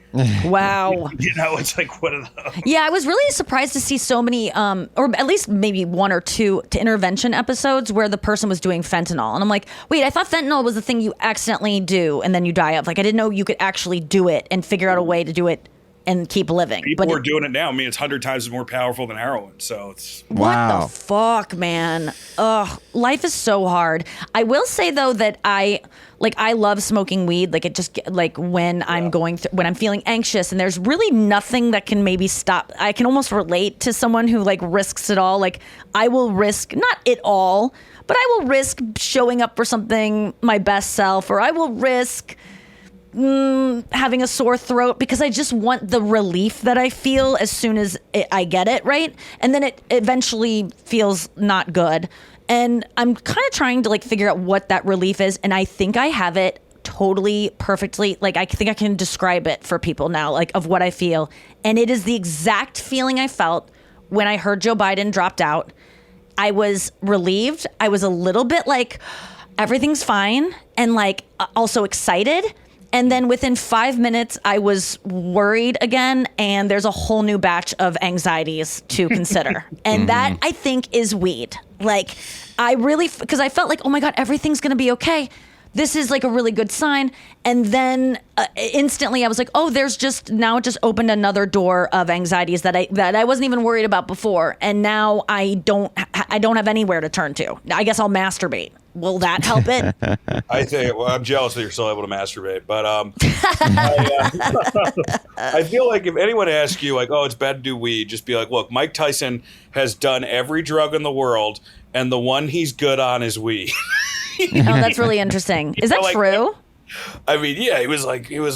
Wow. It's like, what are those? Yeah, I was really surprised to see so many, or at least maybe one or two intervention episodes where the person was doing fentanyl. And I'm like, wait, I thought fentanyl was the thing you accidentally do and then you die of. Like I didn't know you could actually do it and figure out a way to do it and keep living. People are doing it now. I mean, it's 100 times more powerful than heroin. So it's what the fuck, man. Ugh, life is so hard. I will say though that I love smoking weed. Like it just like when I'm when I'm feeling anxious and there's really nothing that can maybe stop. I can almost relate to someone who like risks it all. Like I will risk not it all, but I will risk showing up for something, my best self, or I will risk having a sore throat because I just want the relief that I feel as soon as I get it, right? And then it eventually feels not good. And I'm kind of trying to like figure out what that relief is. And I think I have it totally perfectly. Like I think I can describe it for people now, like of what I feel. And it is the exact feeling I felt when I heard Joe Biden dropped out. I was relieved. I was a little bit like, everything's fine. And like also excited. And then within 5 minutes, I was worried again, and there's a whole new batch of anxieties to consider. And that, I think, is weed. Like, because I felt like, oh my God, everything's going to be okay. This is like a really good sign. And then instantly I was like, oh, now it just opened another door of anxieties that I wasn't even worried about before. And now I don't have anywhere to turn to. I guess I'll masturbate. Will that help it? I think. Well, I'm jealous that you're still able to masturbate, but I feel like if anyone asks you, like, "Oh, it's bad to do weed," just be like, "Look, Mike Tyson has done every drug in the world, and the one he's good on is weed." Oh, that's really interesting. Is that true? I mean, yeah, he was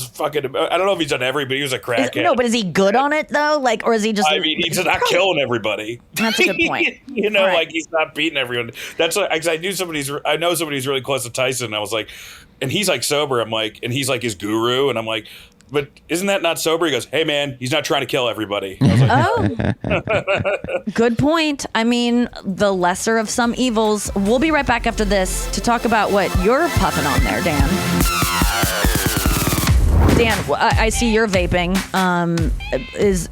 fucking. I don't know if he's done every, but he was a crackhead. No, but is he good on it though? Like, or is he just? I mean, he's not killing everybody. That's a good point. Right. Like he's not beating everyone. That's what, I know somebody's really close to Tyson. And I was like, and he's like sober. I'm like, and he's like his guru, and I'm like, but isn't that not sober? He goes, hey man, he's not trying to kill everybody. I was like, good point. I mean, the lesser of some evils. We'll be right back after this to talk about what you're puffing on there, Dan. Dan, I see you're vaping.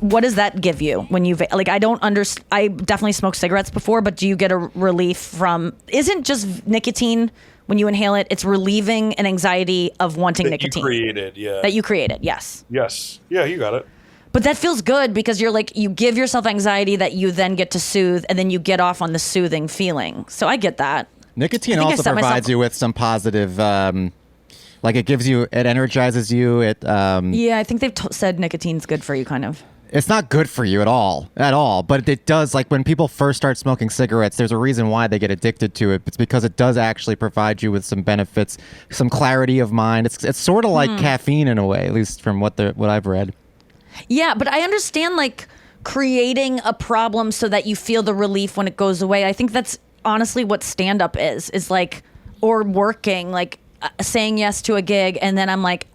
What does that give you when you vape? Like, I don't understand. I definitely smoked cigarettes before, but do you get a relief from? Isn't just nicotine when you inhale it? It's relieving an anxiety of wanting nicotine. You created, yeah. That you created, yes. Yes, yeah, you got it. But that feels good because you're like, you give yourself anxiety that you then get to soothe, and then you get off on the soothing feeling. So I get that. Nicotine also provides you with some positive. Like it energizes you. Yeah, I think they've said nicotine's good for you, kind of. It's not good for you at all. But it does, like when people first start smoking cigarettes, there's a reason why they get addicted to it. It's because it does actually provide you with some benefits, some clarity of mind. It's sort of like caffeine in a way, at least from what I've read. Yeah, but I understand like creating a problem so that you feel the relief when it goes away. I think that's honestly what stand-up is like, or working, like saying yes to a gig, and then I'm like,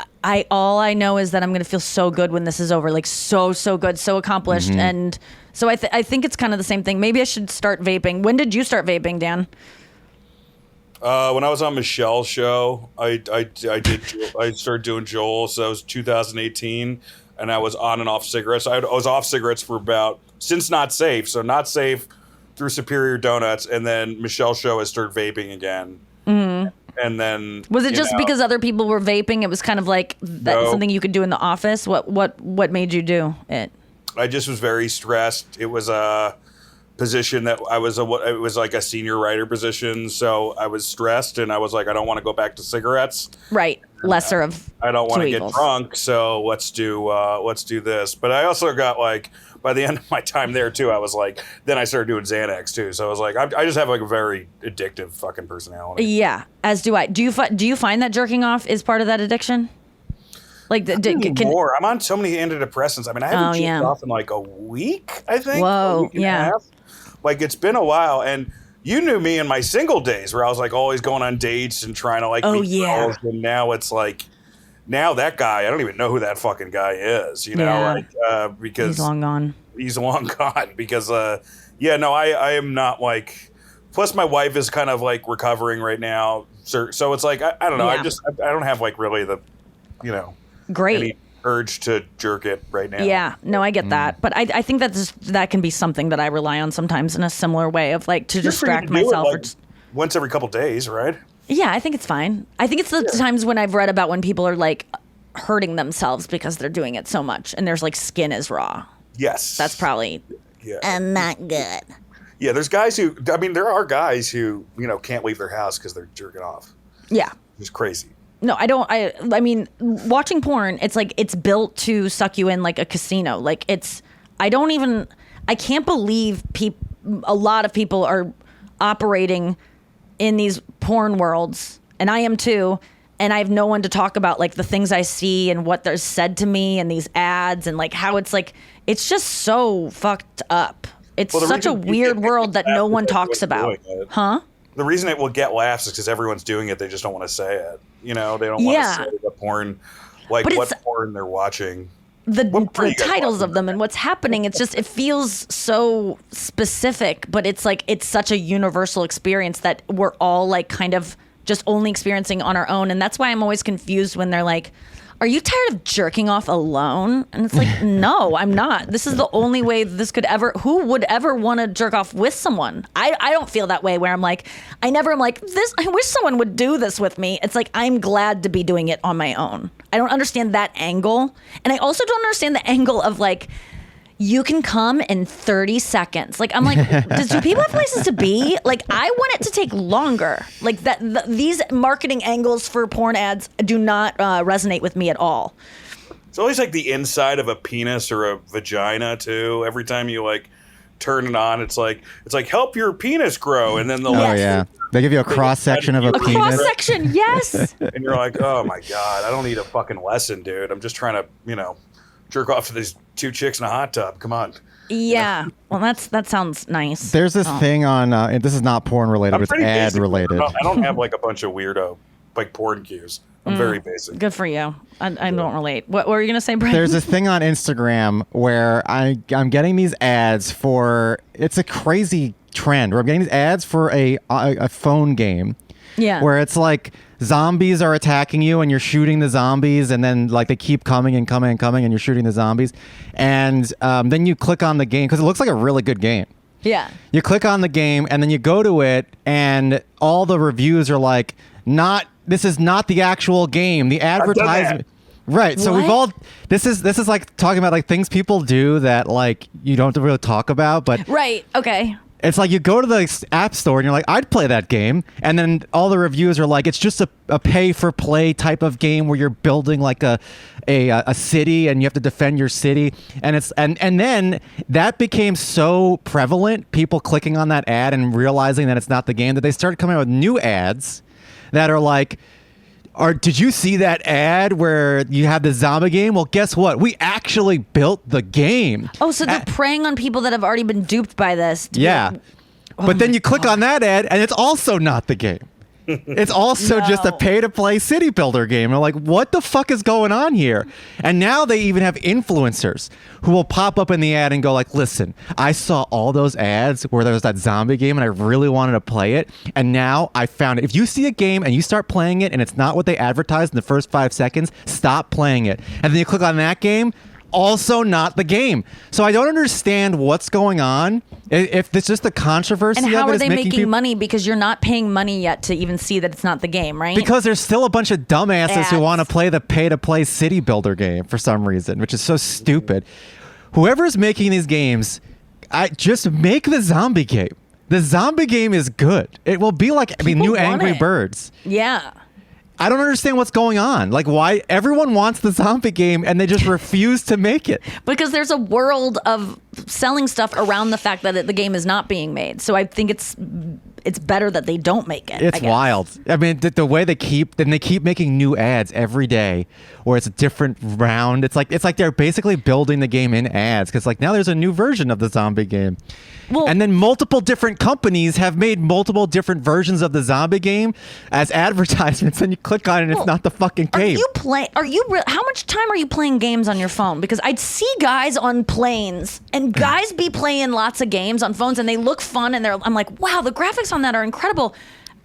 all I know is that I'm going to feel so good when this is over, like so good, so accomplished. And so I think it's kind of the same thing. Maybe I should start vaping. When did you start vaping, Dan? When I was on Michelle's show, I started doing Joel, so that was 2018, and I was on and off cigarettes. I was off cigarettes for since Not Safe, so Not Safe through Superior Donuts, and then Michelle's show I started vaping again. And then was it just because other people were vaping? It was kind of like something you could do in the office. What made you do it? I just was very stressed. It was a position that it was like a senior writer position, so I was stressed, and I was like, I don't want to go back to cigarettes. Right, lesser of. I don't want to get drunk, so let's do this. But I also got like, by the end of my time there too, I was like, then I started doing Xanax too. So I was like, I just have like a very addictive fucking personality. Yeah, as do I. Do you find that jerking off is part of that addiction? Like more. I'm on so many antidepressants. I mean, I haven't jerked off in like a week, I think. Whoa, yeah. Like it's been a while, and you knew me in my single days where I was like always going on dates and trying to like meet girls, and now it's like. Now that guy, I don't even know who that fucking guy is, like, because he's long gone. He's long gone because, I am not like. Plus, my wife is kind of like recovering right now, so it's like I don't know. I don't have like really the, any urge to jerk it right now. Yeah, no, I get that, but I think that can be something that I rely on sometimes in a similar way of like to distract myself. Like once every couple days, right? Yeah, I think it's fine. I think it's the times when I've read about when people are like hurting themselves because they're doing it so much and there's like skin is raw. Yes. That's probably not good. Yeah, there are guys who, can't leave their house because they're jerking off. Yeah. It's crazy. No, I don't. I mean, watching porn, it's like it's built to suck you in like a casino. Like I can't believe a lot of people are operating in these porn worlds, and I am too, and I have no one to talk about like the things I see and what they're said to me and these ads and like how it's like it's just so fucked up. It's such a weird world that no one talks about. Huh? The reason it will get laughs is because everyone's doing it. They just don't want to say it. They don't want to say the porn, like what porn they're watching. The titles of them and what's happening, it's just, it feels so specific, but it's like, it's such a universal experience that we're all like kind of just only experiencing on our own. And that's why I'm always confused when they're like, are you tired of jerking off alone? And it's like, no, I'm not. This is the only way who would ever want to jerk off with someone? I don't feel that way where I'm like, I wish someone would do this with me. It's like, I'm glad to be doing it on my own. I don't understand that angle. And I also don't understand the angle of like, you can come in 30 seconds. Like, I'm like, do people have places to be? Like, I want it to take longer. Like these marketing angles for porn ads do not resonate with me at all. It's always like the inside of a penis or a vagina too. Every time you like turn it on, it's like help your penis grow, and then they give you a cross section of a penis. Cross section, yes. And you're like, oh my god, I don't need a fucking lesson, dude. I'm just trying to jerk off to these two chicks in a hot tub. Come on. Yeah. Well, that sounds nice. There's this thing on, and this is not porn related, but it's ad related. I don't have like a bunch of weirdo like porn cues. I'm very basic. Good for you. I don't relate. What were you going to say, Brian? There's this thing on Instagram where I'm getting these ads for, it's a crazy trend where I'm getting these ads for a phone game. Yeah. Where it's like zombies are attacking you and you're shooting the zombies, and then like they keep coming and coming and coming and you're shooting the zombies. And then you click on the game because it looks like a really good game. Yeah. You click on the game and then you go to it and all the reviews are like, this is not the actual game. The advertisement. Right. So we've all, this is like talking about like things people do that like you don't really talk about, but right. Okay. It's like you go to the app store and you're like, I'd play that game. And then all the reviews are like, it's just a pay for play type of game where you're building like a city and you have to defend your city. And it's and then that became so prevalent, people clicking on that ad and realizing that it's not the game, that they started coming out with new ads that are like, did you see that ad where you have the zombie game? Well, guess what? We actually built the game. Oh, so they're preying on people that have already been duped by this. Yeah. But then you click on that ad and it's also not the game. It's also just a pay-to-play city builder game. I'm like, what the fuck is going on here? And now they even have influencers who will pop up in the ad and go like, listen, I saw all those ads where there was that zombie game and I really wanted to play it. And now I found it. If you see a game and you start playing it and it's not what they advertised in the first 5 seconds, stop playing it. And then you click on that game, also not the game. So I don't understand what's going on. If it's just the controversy and how of it are they is making money? Because you're not paying money yet to even see that it's not the game, right? Because there's still a bunch of dumbasses who want to play the pay-to-play city builder game for some reason, which is so stupid. Whoever's making these games, just make the zombie game. The zombie game is good. It will be like new Angry Birds. Yeah. I don't understand what's going on. Like, why everyone wants the zombie game and they just refuse to make it? Because there's a world of selling stuff around the fact that the game is not being made. So I think it's better that they don't make it. It's wild. I mean, the way they keep making new ads every day, or it's a different round. It's like they're basically building the game in ads because like now there's a new version of the zombie game. Well, and then multiple different companies have made multiple different versions of the zombie game as advertisements, and you click on it and it's not the fucking game. How much time are you playing games on your phone? Because I'd see guys on planes and guys be playing lots of games on phones and they look fun and I'm like, wow, the graphics on that are incredible.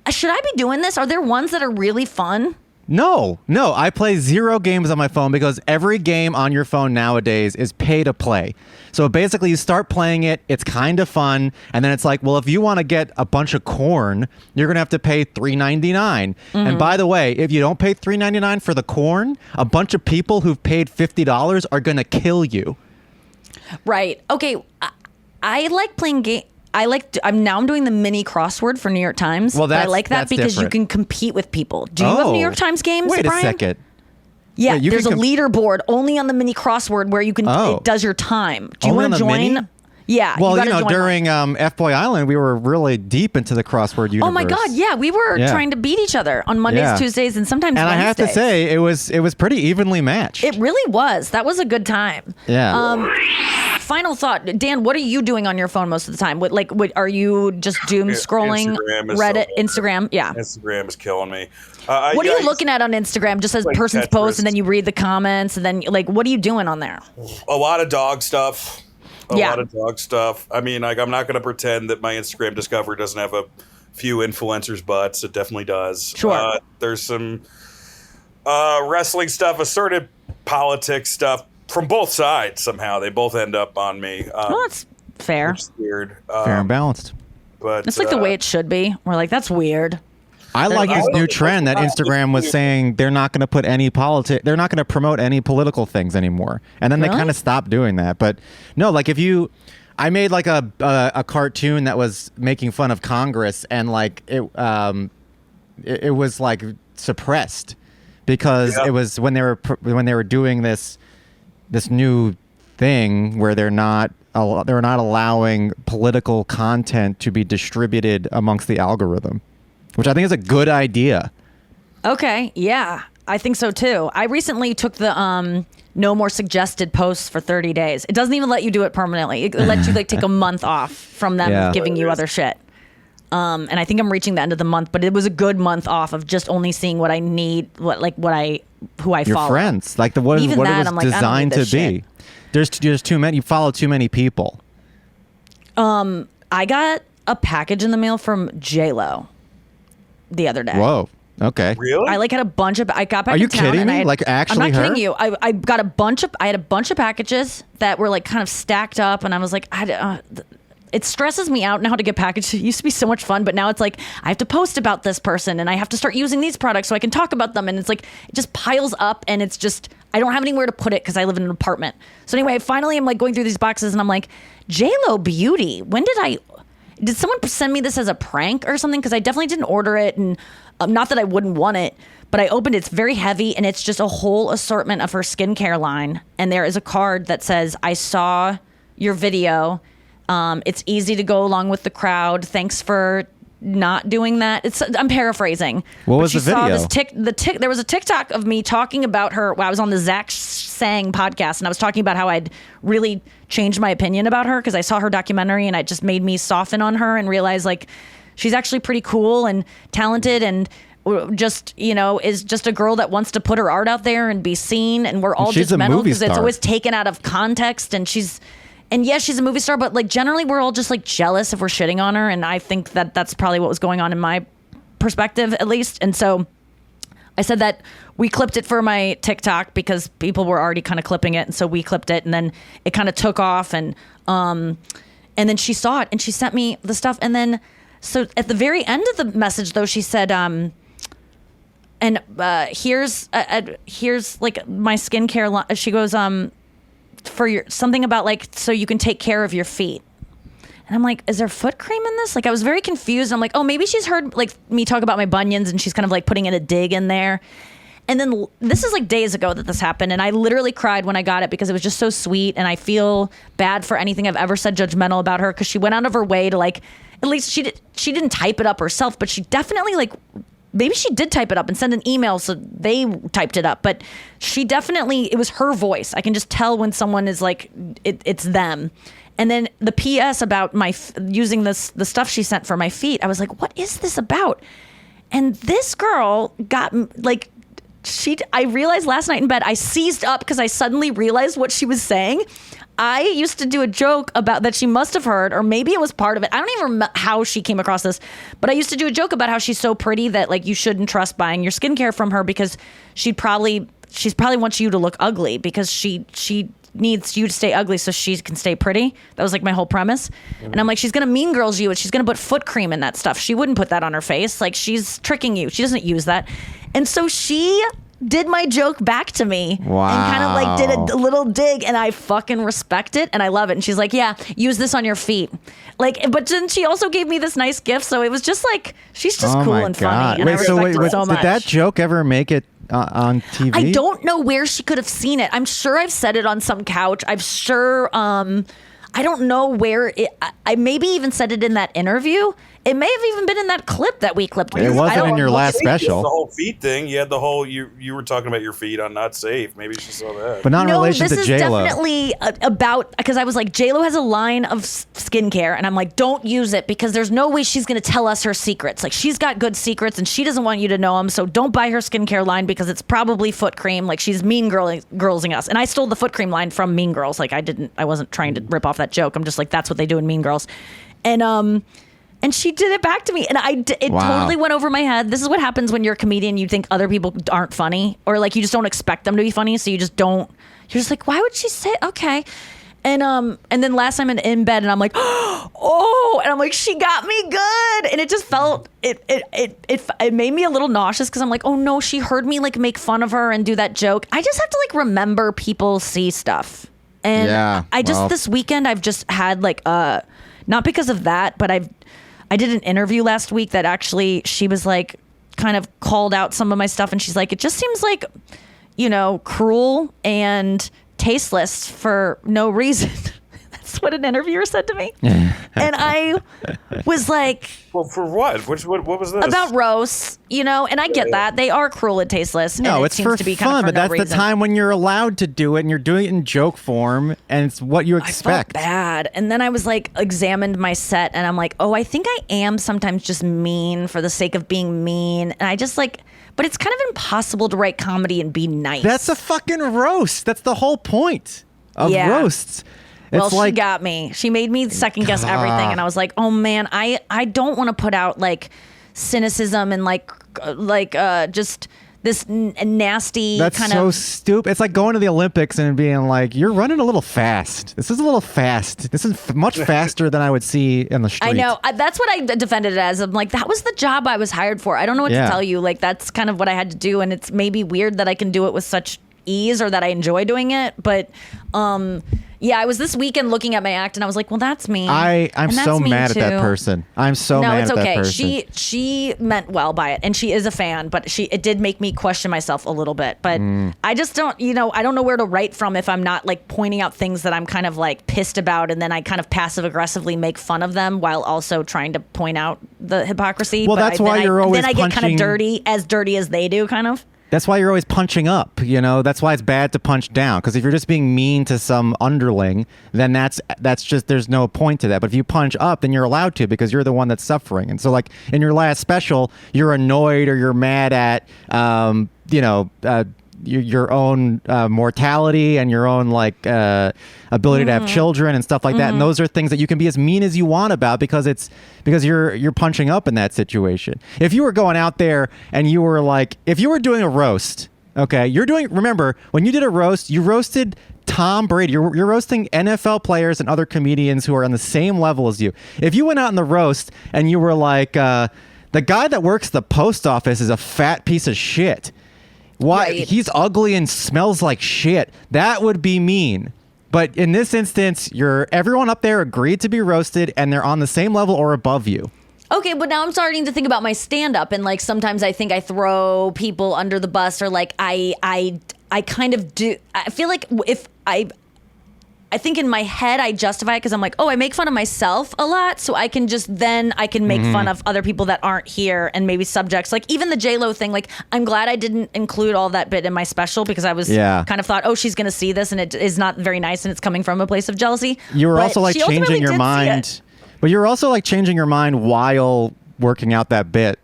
Should I be doing this? Are there ones that are really fun? No. I play 0 games on my phone because every game on your phone nowadays is pay to play. So basically you start playing it, it's kind of fun, and then it's like, well, if you want to get a bunch of corn, you're going to have to pay $3.99. Mm-hmm. And by the way, if you don't pay $3.99 for the corn, a bunch of people who've paid $50 are going to kill you. Right. Okay. I like playing games. I'm doing the mini crossword for New York Times. Well, I like that because different. You can compete with people. Do you have New York Times games, Wait Brian? a second. Yeah, there's a leaderboard only on the mini crossword where you can. It does your time. Do you want to join? Mini? Yeah. Well, during F-Boy Island, we were really deep into the crossword universe. Oh my God, yeah, we were trying to beat each other on Mondays, Tuesdays, and sometimes Wednesdays. And I have to say, it was pretty evenly matched. It really was. That was a good time. Yeah. Final thought, Dan. What are you doing on your phone most of the time? What are you just doom scrolling? Reddit, Instagram. Yeah. Instagram is killing me. What are you looking at on Instagram? Just as like person's post, and then you read the comments, and then what are you doing on there? A lot of dog stuff. A lot of dog stuff. I mean, like, I'm not going to pretend that my Instagram discovery doesn't have a few influencers' butts. It definitely does. Sure. There's some wrestling stuff, assertive politics stuff from both sides. Somehow they both end up on me. Well, that's fair. Which is weird. Fair and balanced. But it's like the way it should be. We're like, that's weird. I like this new trend that Instagram was saying they're not going to put any they're not going to promote any political things anymore. And then they kind of stopped doing that. But no, like I made like a cartoon that was making fun of Congress, and like it was like suppressed because it was when they were doing this new thing where they're not allowing political content to be distributed amongst the algorithm. Which I think is a good idea. Okay, yeah, I think so too. I recently took the no more suggested posts for 30 days. It doesn't even let you do it permanently. It lets you take a month off from them giving you other shit. And I think I'm reaching the end of the month, but it was a good month off of just only seeing what I need, who I follow. Your friends, like what it was designed to be. There's too many. You follow too many people. I got a package in the mail from J.Lo the other day. Whoa. Okay. Really? I had a bunch of. I got back. Are you to town kidding me? I'm not kidding you. I got a bunch of. I had a bunch of packages that were kind of stacked up, and I was like, it stresses me out now to get packaged. It used to be so much fun, but now it's I have to post about this person, and I have to start using these products so I can talk about them, and it's it just piles up, and it's just I don't have anywhere to put it because I live in an apartment. So anyway, finally I'm going through these boxes, and I'm like, J.Lo Beauty. When did someone send me this as a prank or something? Because I definitely didn't order it, and not that I wouldn't want it, but I opened it. It's very heavy, and it's just a whole assortment of her skincare line. And there is a card that says, I saw your video. It's easy to go along with the crowd. Thanks for not doing that. I'm paraphrasing. What was the video? There was a TikTok of me talking about her. Well, I was on the Zach Sang podcast, and I was talking about how I'd really changed my opinion about her because I saw her documentary, and it just made me soften on her and realize she's actually pretty cool and talented, and just is just a girl that wants to put her art out there and be seen. And we're all judgmental because it's always taken out of context. And yes, she's a movie star, but generally we're all just jealous if we're shitting on her. And I think that that's probably what was going on in my perspective, at least. And so I said that we clipped it for my TikTok because people were already kind of clipping it. And so we clipped it, and then it kind of took off, and then she saw it and she sent me the stuff. And then, so at the very end of the message though, she said, here's my skincare line. She goes, for something about so you can take care of your feet. And I'm like, is there foot cream in this? I was very confused. I'm like, oh, maybe she's heard me talk about my bunions, and she's kind of putting in a dig in there. And then this is days ago that this happened, and I literally cried when I got it because it was just so sweet, and I feel bad for anything I've ever said judgmental about her because she went out of her way to at least she didn't type it up herself, but she definitely maybe she did type it up and send an email, so they typed it up. But she definitely, it was her voice. I can just tell when someone is it's them. And then the PS about using the stuff she sent for my feet, I was like, what is this about? And this girl got I realized last night in bed, I seized up because I suddenly realized what she was saying. I used to do a joke about that she must have heard, or maybe it was part of it. I don't even remember how she came across this, but I used to do a joke about how she's so pretty that you shouldn't trust buying your skincare from her because she's probably wants you to look ugly because she needs you to stay ugly so she can stay pretty. That was my whole premise. Mm-hmm. And I'm like, she's going to mean girls you, and she's going to put foot cream in that stuff. She wouldn't put that on her face. She's tricking you. She doesn't use that. And so she did my joke back to me. Wow. And kind of did a little dig, and I fucking respect it and I love it. And she's like, yeah, use this on your feet. But then she also gave me this nice gift, so it was just she's just cool and funny, and I respect it so much. Did that joke ever make it on TV? I don't know where she could have seen it. I'm sure I've said it on some couch. I'm sure I don't know where I maybe even said it in that interview. It may have even been in that clip that we clipped. It wasn't in your last special. The whole feet thing. You had the whole, you were talking about your feet on Not Safe. Maybe she saw that. But not in relation to J.Lo. This is definitely about, because I was like, J.Lo has a line of skincare, and I'm like, don't use it because there's no way she's going to tell us her secrets. She's got good secrets and she doesn't want you to know them. So don't buy her skincare line because it's probably foot cream. She's mean girlsing us. And I stole the foot cream line from Mean Girls. I wasn't trying to rip off that joke. I'm just that's what they do in Mean Girls. And she did it back to me, and it totally went over my head. This is what happens when you're a comedian. You think other people aren't funny, or you just don't expect them to be funny, so you just don't. You're just why would she say okay? And then last time in bed, and I'm like, oh, and I'm like, she got me good, and it just felt it made me a little nauseous because I'm like, oh no, she heard me make fun of her and do that joke. I just have to remember people see stuff, and this weekend I've just had not because of that, but I did an interview last week that actually she was kind of called out some of my stuff, and she's like, it just seems cruel and tasteless for no reason. That's what an interviewer said to me. And I was like... Well, for what? What was this? About roasts, and I get that. They are cruel and tasteless. No, and it's for fun, but that's the time when you're allowed to do it, and you're doing it in joke form, and it's what you expect. I felt bad. And then I was like, examined my set, and I'm like, oh, I think I am sometimes just mean for the sake of being mean. And I just like... But it's kind of impossible to write comedy and be nice. That's a fucking roast. That's the whole point of roasts. Well, she got me. She made me second guess everything, and I was like, "Oh man, I don't want to put out like cynicism and like just this nasty." That's kind so of stupid. It's like going to the Olympics and being like, "You're running a little fast. This is a little fast. This is much faster than I would see in the street." I know. That's what I defended it as. I'm like, that was the job I was hired for. I don't know what to tell you. Like, that's kind of what I had to do, and it's maybe weird that I can do it with such ease or that I enjoy doing it, but yeah, I was this weekend looking at my act and I was like, well, that's me. I'm so mad at that person. I'm so mad at that person. No, it's okay. She meant well by it, and she is a fan, but it did make me question myself a little bit. But I just don't, I don't know where to write from if I'm not like pointing out things that I'm kind of like pissed about, and then I kind of passive aggressively make fun of them while also trying to point out the hypocrisy. Well, that's why you're always punching. Then I get kind of dirty as they do, kind of. That's why you're always punching up, That's why it's bad to punch down. Because if you're just being mean to some underling, then that's just, there's no point to that. But if you punch up, then you're allowed to because you're the one that's suffering. And so, like, in your last special, you're annoyed or you're mad at, your own mortality and your own ability to have children and stuff like that. And those are things that you can be as mean as you want about because you're punching up in that situation. If you were going out there and you were like, if you were doing a roast, okay, remember when you did a roast, you roasted Tom Brady. You're roasting NFL players and other comedians who are on the same level as you. If you went out in the roast and you were like, the guy that works the post office is a fat piece of shit. Why? Right. He's ugly and smells like shit. That would be mean. But in this instance, everyone up there agreed to be roasted, and they're on the same level or above you. Okay, but now I'm starting to think about my stand-up, and like sometimes I think I throw people under the bus, or like I kind of do. I feel like if I think in my head I justify it because I'm like, oh, I make fun of myself a lot, so I can make fun of other people that aren't here and maybe subjects. Like even the J.Lo thing, like I'm glad I didn't include all that bit in my special because I was kind of thought, oh, she's going to see this and it is not very nice and it's coming from a place of jealousy. You were also like changing your mind. But you were also like changing your mind while working out that bit.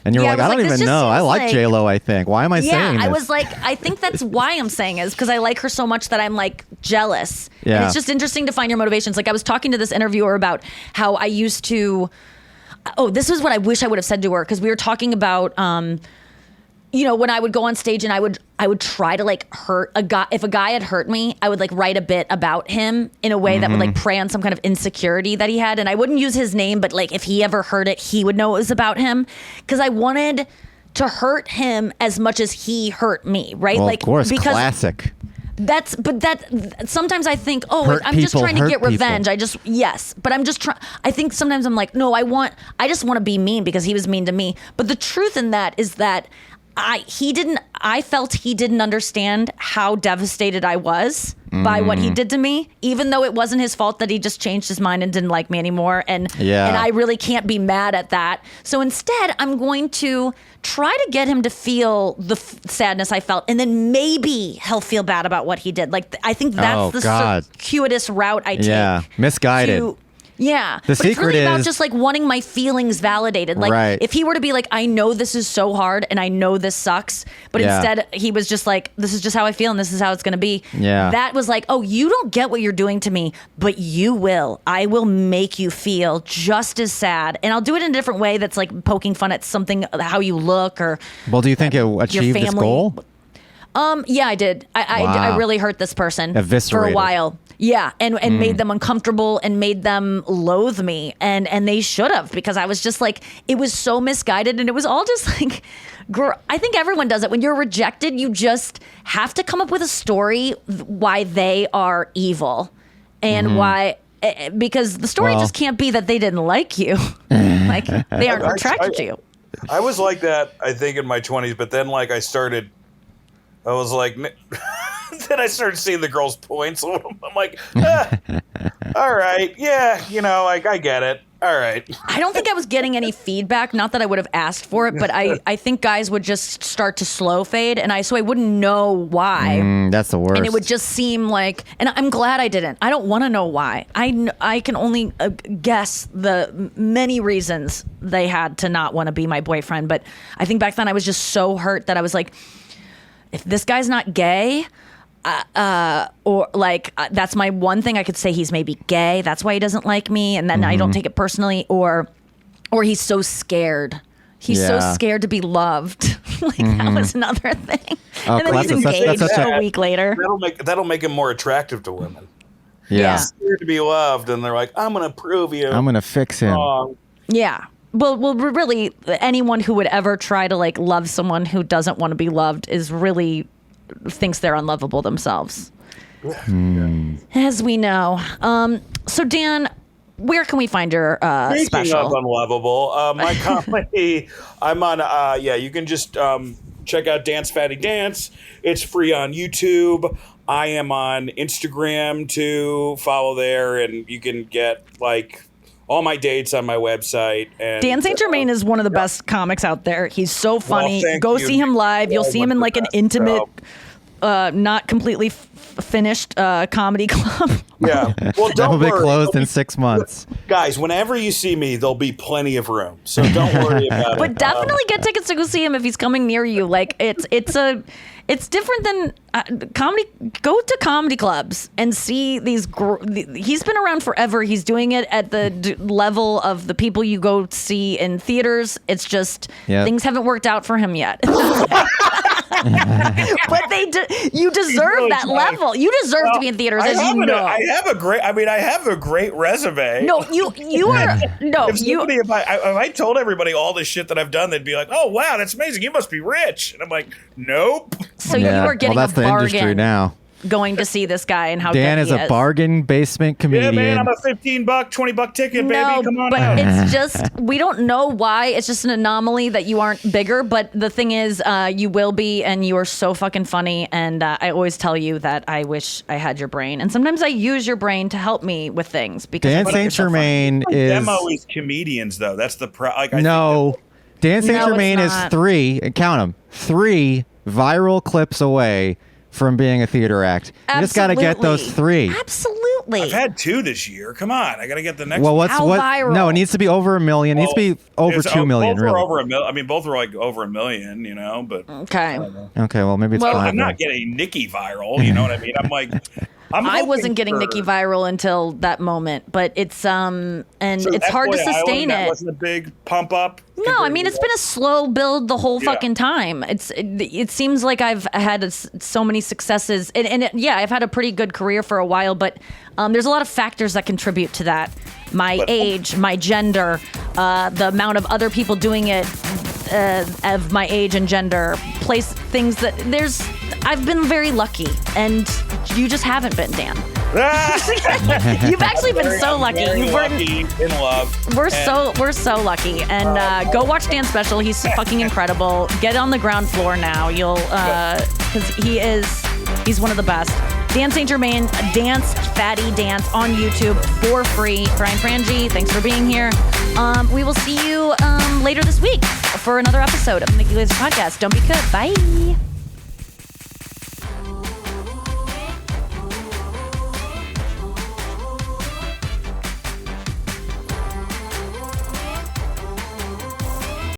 And you're like, I don't even know. I like J.Lo, I think. Why am I saying this? Yeah, I was like, I think that's why I'm saying it, is because I like her so much that I'm like jealous. Yeah. And it's just interesting to find your motivations. Like I was talking to this interviewer about how I used to, this is what I wish I would have said to her, because we were talking about, when I would go on stage and I would try to like hurt a guy. If a guy had hurt me, I would like write a bit about him in a way that would like prey on some kind of insecurity that he had. And I wouldn't use his name, but like if he ever heard it, he would know it was about him. Because I wanted to hurt him as much as he hurt me, right? Well, like, of course, classic. Sometimes I think, I'm just trying to get revenge. But I'm just trying. I think sometimes I'm like, no, I just want to be mean because he was mean to me. But the truth in that is that I felt he didn't understand how devastated I was by what he did to me, even though it wasn't his fault that he just changed his mind and didn't like me anymore. And I really can't be mad at that. So instead, I'm going to try to get him to feel the sadness I felt, and then maybe he'll feel bad about what he did. Like, I think that's the circuitous route I take. Yeah, misguided. But it's really about just like wanting my feelings validated. Like if he were to be like, I know this is so hard and I know this sucks, but instead he was just like, this is just how I feel and this is how it's going to be. Yeah. That was like, oh, you don't get what you're doing to me, but you will. I will make you feel just as sad. And I'll do it in a different way that's like poking fun at something, how you look or. Well, do you think it achieved its goal? Yeah, I did. I really hurt this person for a while. Yeah, and made them uncomfortable and made them loathe me, and they should have, because I was just like, it was so misguided, and it was all just like, I think everyone does it. When you're rejected, you just have to come up with a story why they are evil, and why, because the story just can't be that they didn't like you, like they aren't attracted to you. I was like that, I think, in my 20s, but then like I was like, then I started seeing the girls' points. I'm like, All right. Yeah, I get it. All right. I don't think I was getting any feedback. Not that I would have asked for it, but I think guys would just start to slow fade, so I wouldn't know why. That's the worst. And it would just seem like, and I'm glad I didn't. I don't want to know why. I can only guess the many reasons they had to not want to be my boyfriend. But I think back then I was just so hurt that I was like, if this guy's not gay, or like that's my one thing I could say, he's maybe gay, that's why he doesn't like me, and then I don't take it personally, or he's so scared so scared to be loved. That was another thing. And then he's engaged a week later. That'll make him more attractive to women. Yeah. He's scared to be loved, and they're like, I'm gonna prove you, I'm gonna fix him. Yeah. Well, really, anyone who would ever try to like love someone who doesn't want to be loved is really thinks they're unlovable themselves, as we know. So Dan, where can we find your Speaking special? of unlovable, my comedy, I'm on. You can just check out Dance Fatty Dance. It's free on YouTube. I am on Instagram too. Follow there, and you can get like all my dates on my website. And Dan St. Germain is one of the best comics out there. He's so funny. Go see him live. You'll see him in like an intimate, not completely finished comedy club. Yeah. Well, don't worry. That'll be closed in 6 months. Guys, whenever you see me, there'll be plenty of room. So don't worry about it. But definitely get tickets to go see him if he's coming near you. Like it's different than comedy. Go to comedy clubs and see these. He's been around forever. He's doing it at the level of the people you go see in theaters. It's just things haven't worked out for him yet. But you deserve really that level. You deserve to be in theaters, as you know. I have a great resume. No, you are no. If I told everybody all this shit that I've done, they'd be like, "Oh wow, that's amazing. You must be rich." And I'm like, "Nope." So you are getting that's a bargain the industry now. Going to see this guy and how Dan good is he a bargain basement comedian. Yeah, man, I'm a $15, $20 ticket, baby. Come on but out. It's just, we don't know why. It's just an anomaly that you aren't bigger. But the thing is, you will be, and you are so fucking funny. And I always tell you that I wish I had your brain. And sometimes I use your brain to help me with things. Because Dan St. Germain is... demo is comedians, though. That's the... Dan St. Germain is 3, count them, 3 viral clips away from being a theater act. You just got to get those 3. Absolutely. I've had 2 this year. Come on, I got to get the next. Well, one. Viral? No, it needs to be over 1 million. It needs to be over 2 million. Both really. are over a million. I mean, both are like over 1 million. But okay. Okay, well maybe it's fine. I'm not getting Nikki viral. You know what I mean? I'm like. I wasn't getting Nikki viral until that moment, but it's so it's hard to sustain it. That wasn't a big pump up. No, I mean it's been a slow build the whole fucking time. It seems like I've had so many successes, and I've had a pretty good career for a while, but there's a lot of factors that contribute to that. My age, my gender, the amount of other people doing it of my age and gender, things that I've been very lucky, and you just haven't been, Dan. You've actually been so lucky. In love. We're so lucky, and go watch Dan's special. He's fucking incredible. Get on the ground floor now. You'll because he's one of the best. Dan St. Germain, Dance Fatty Dance on YouTube for free. Brian Frangie, thanks for being here. We will see you later this week for another episode of the Nikki Glaser Podcast. Don't be good. Bye.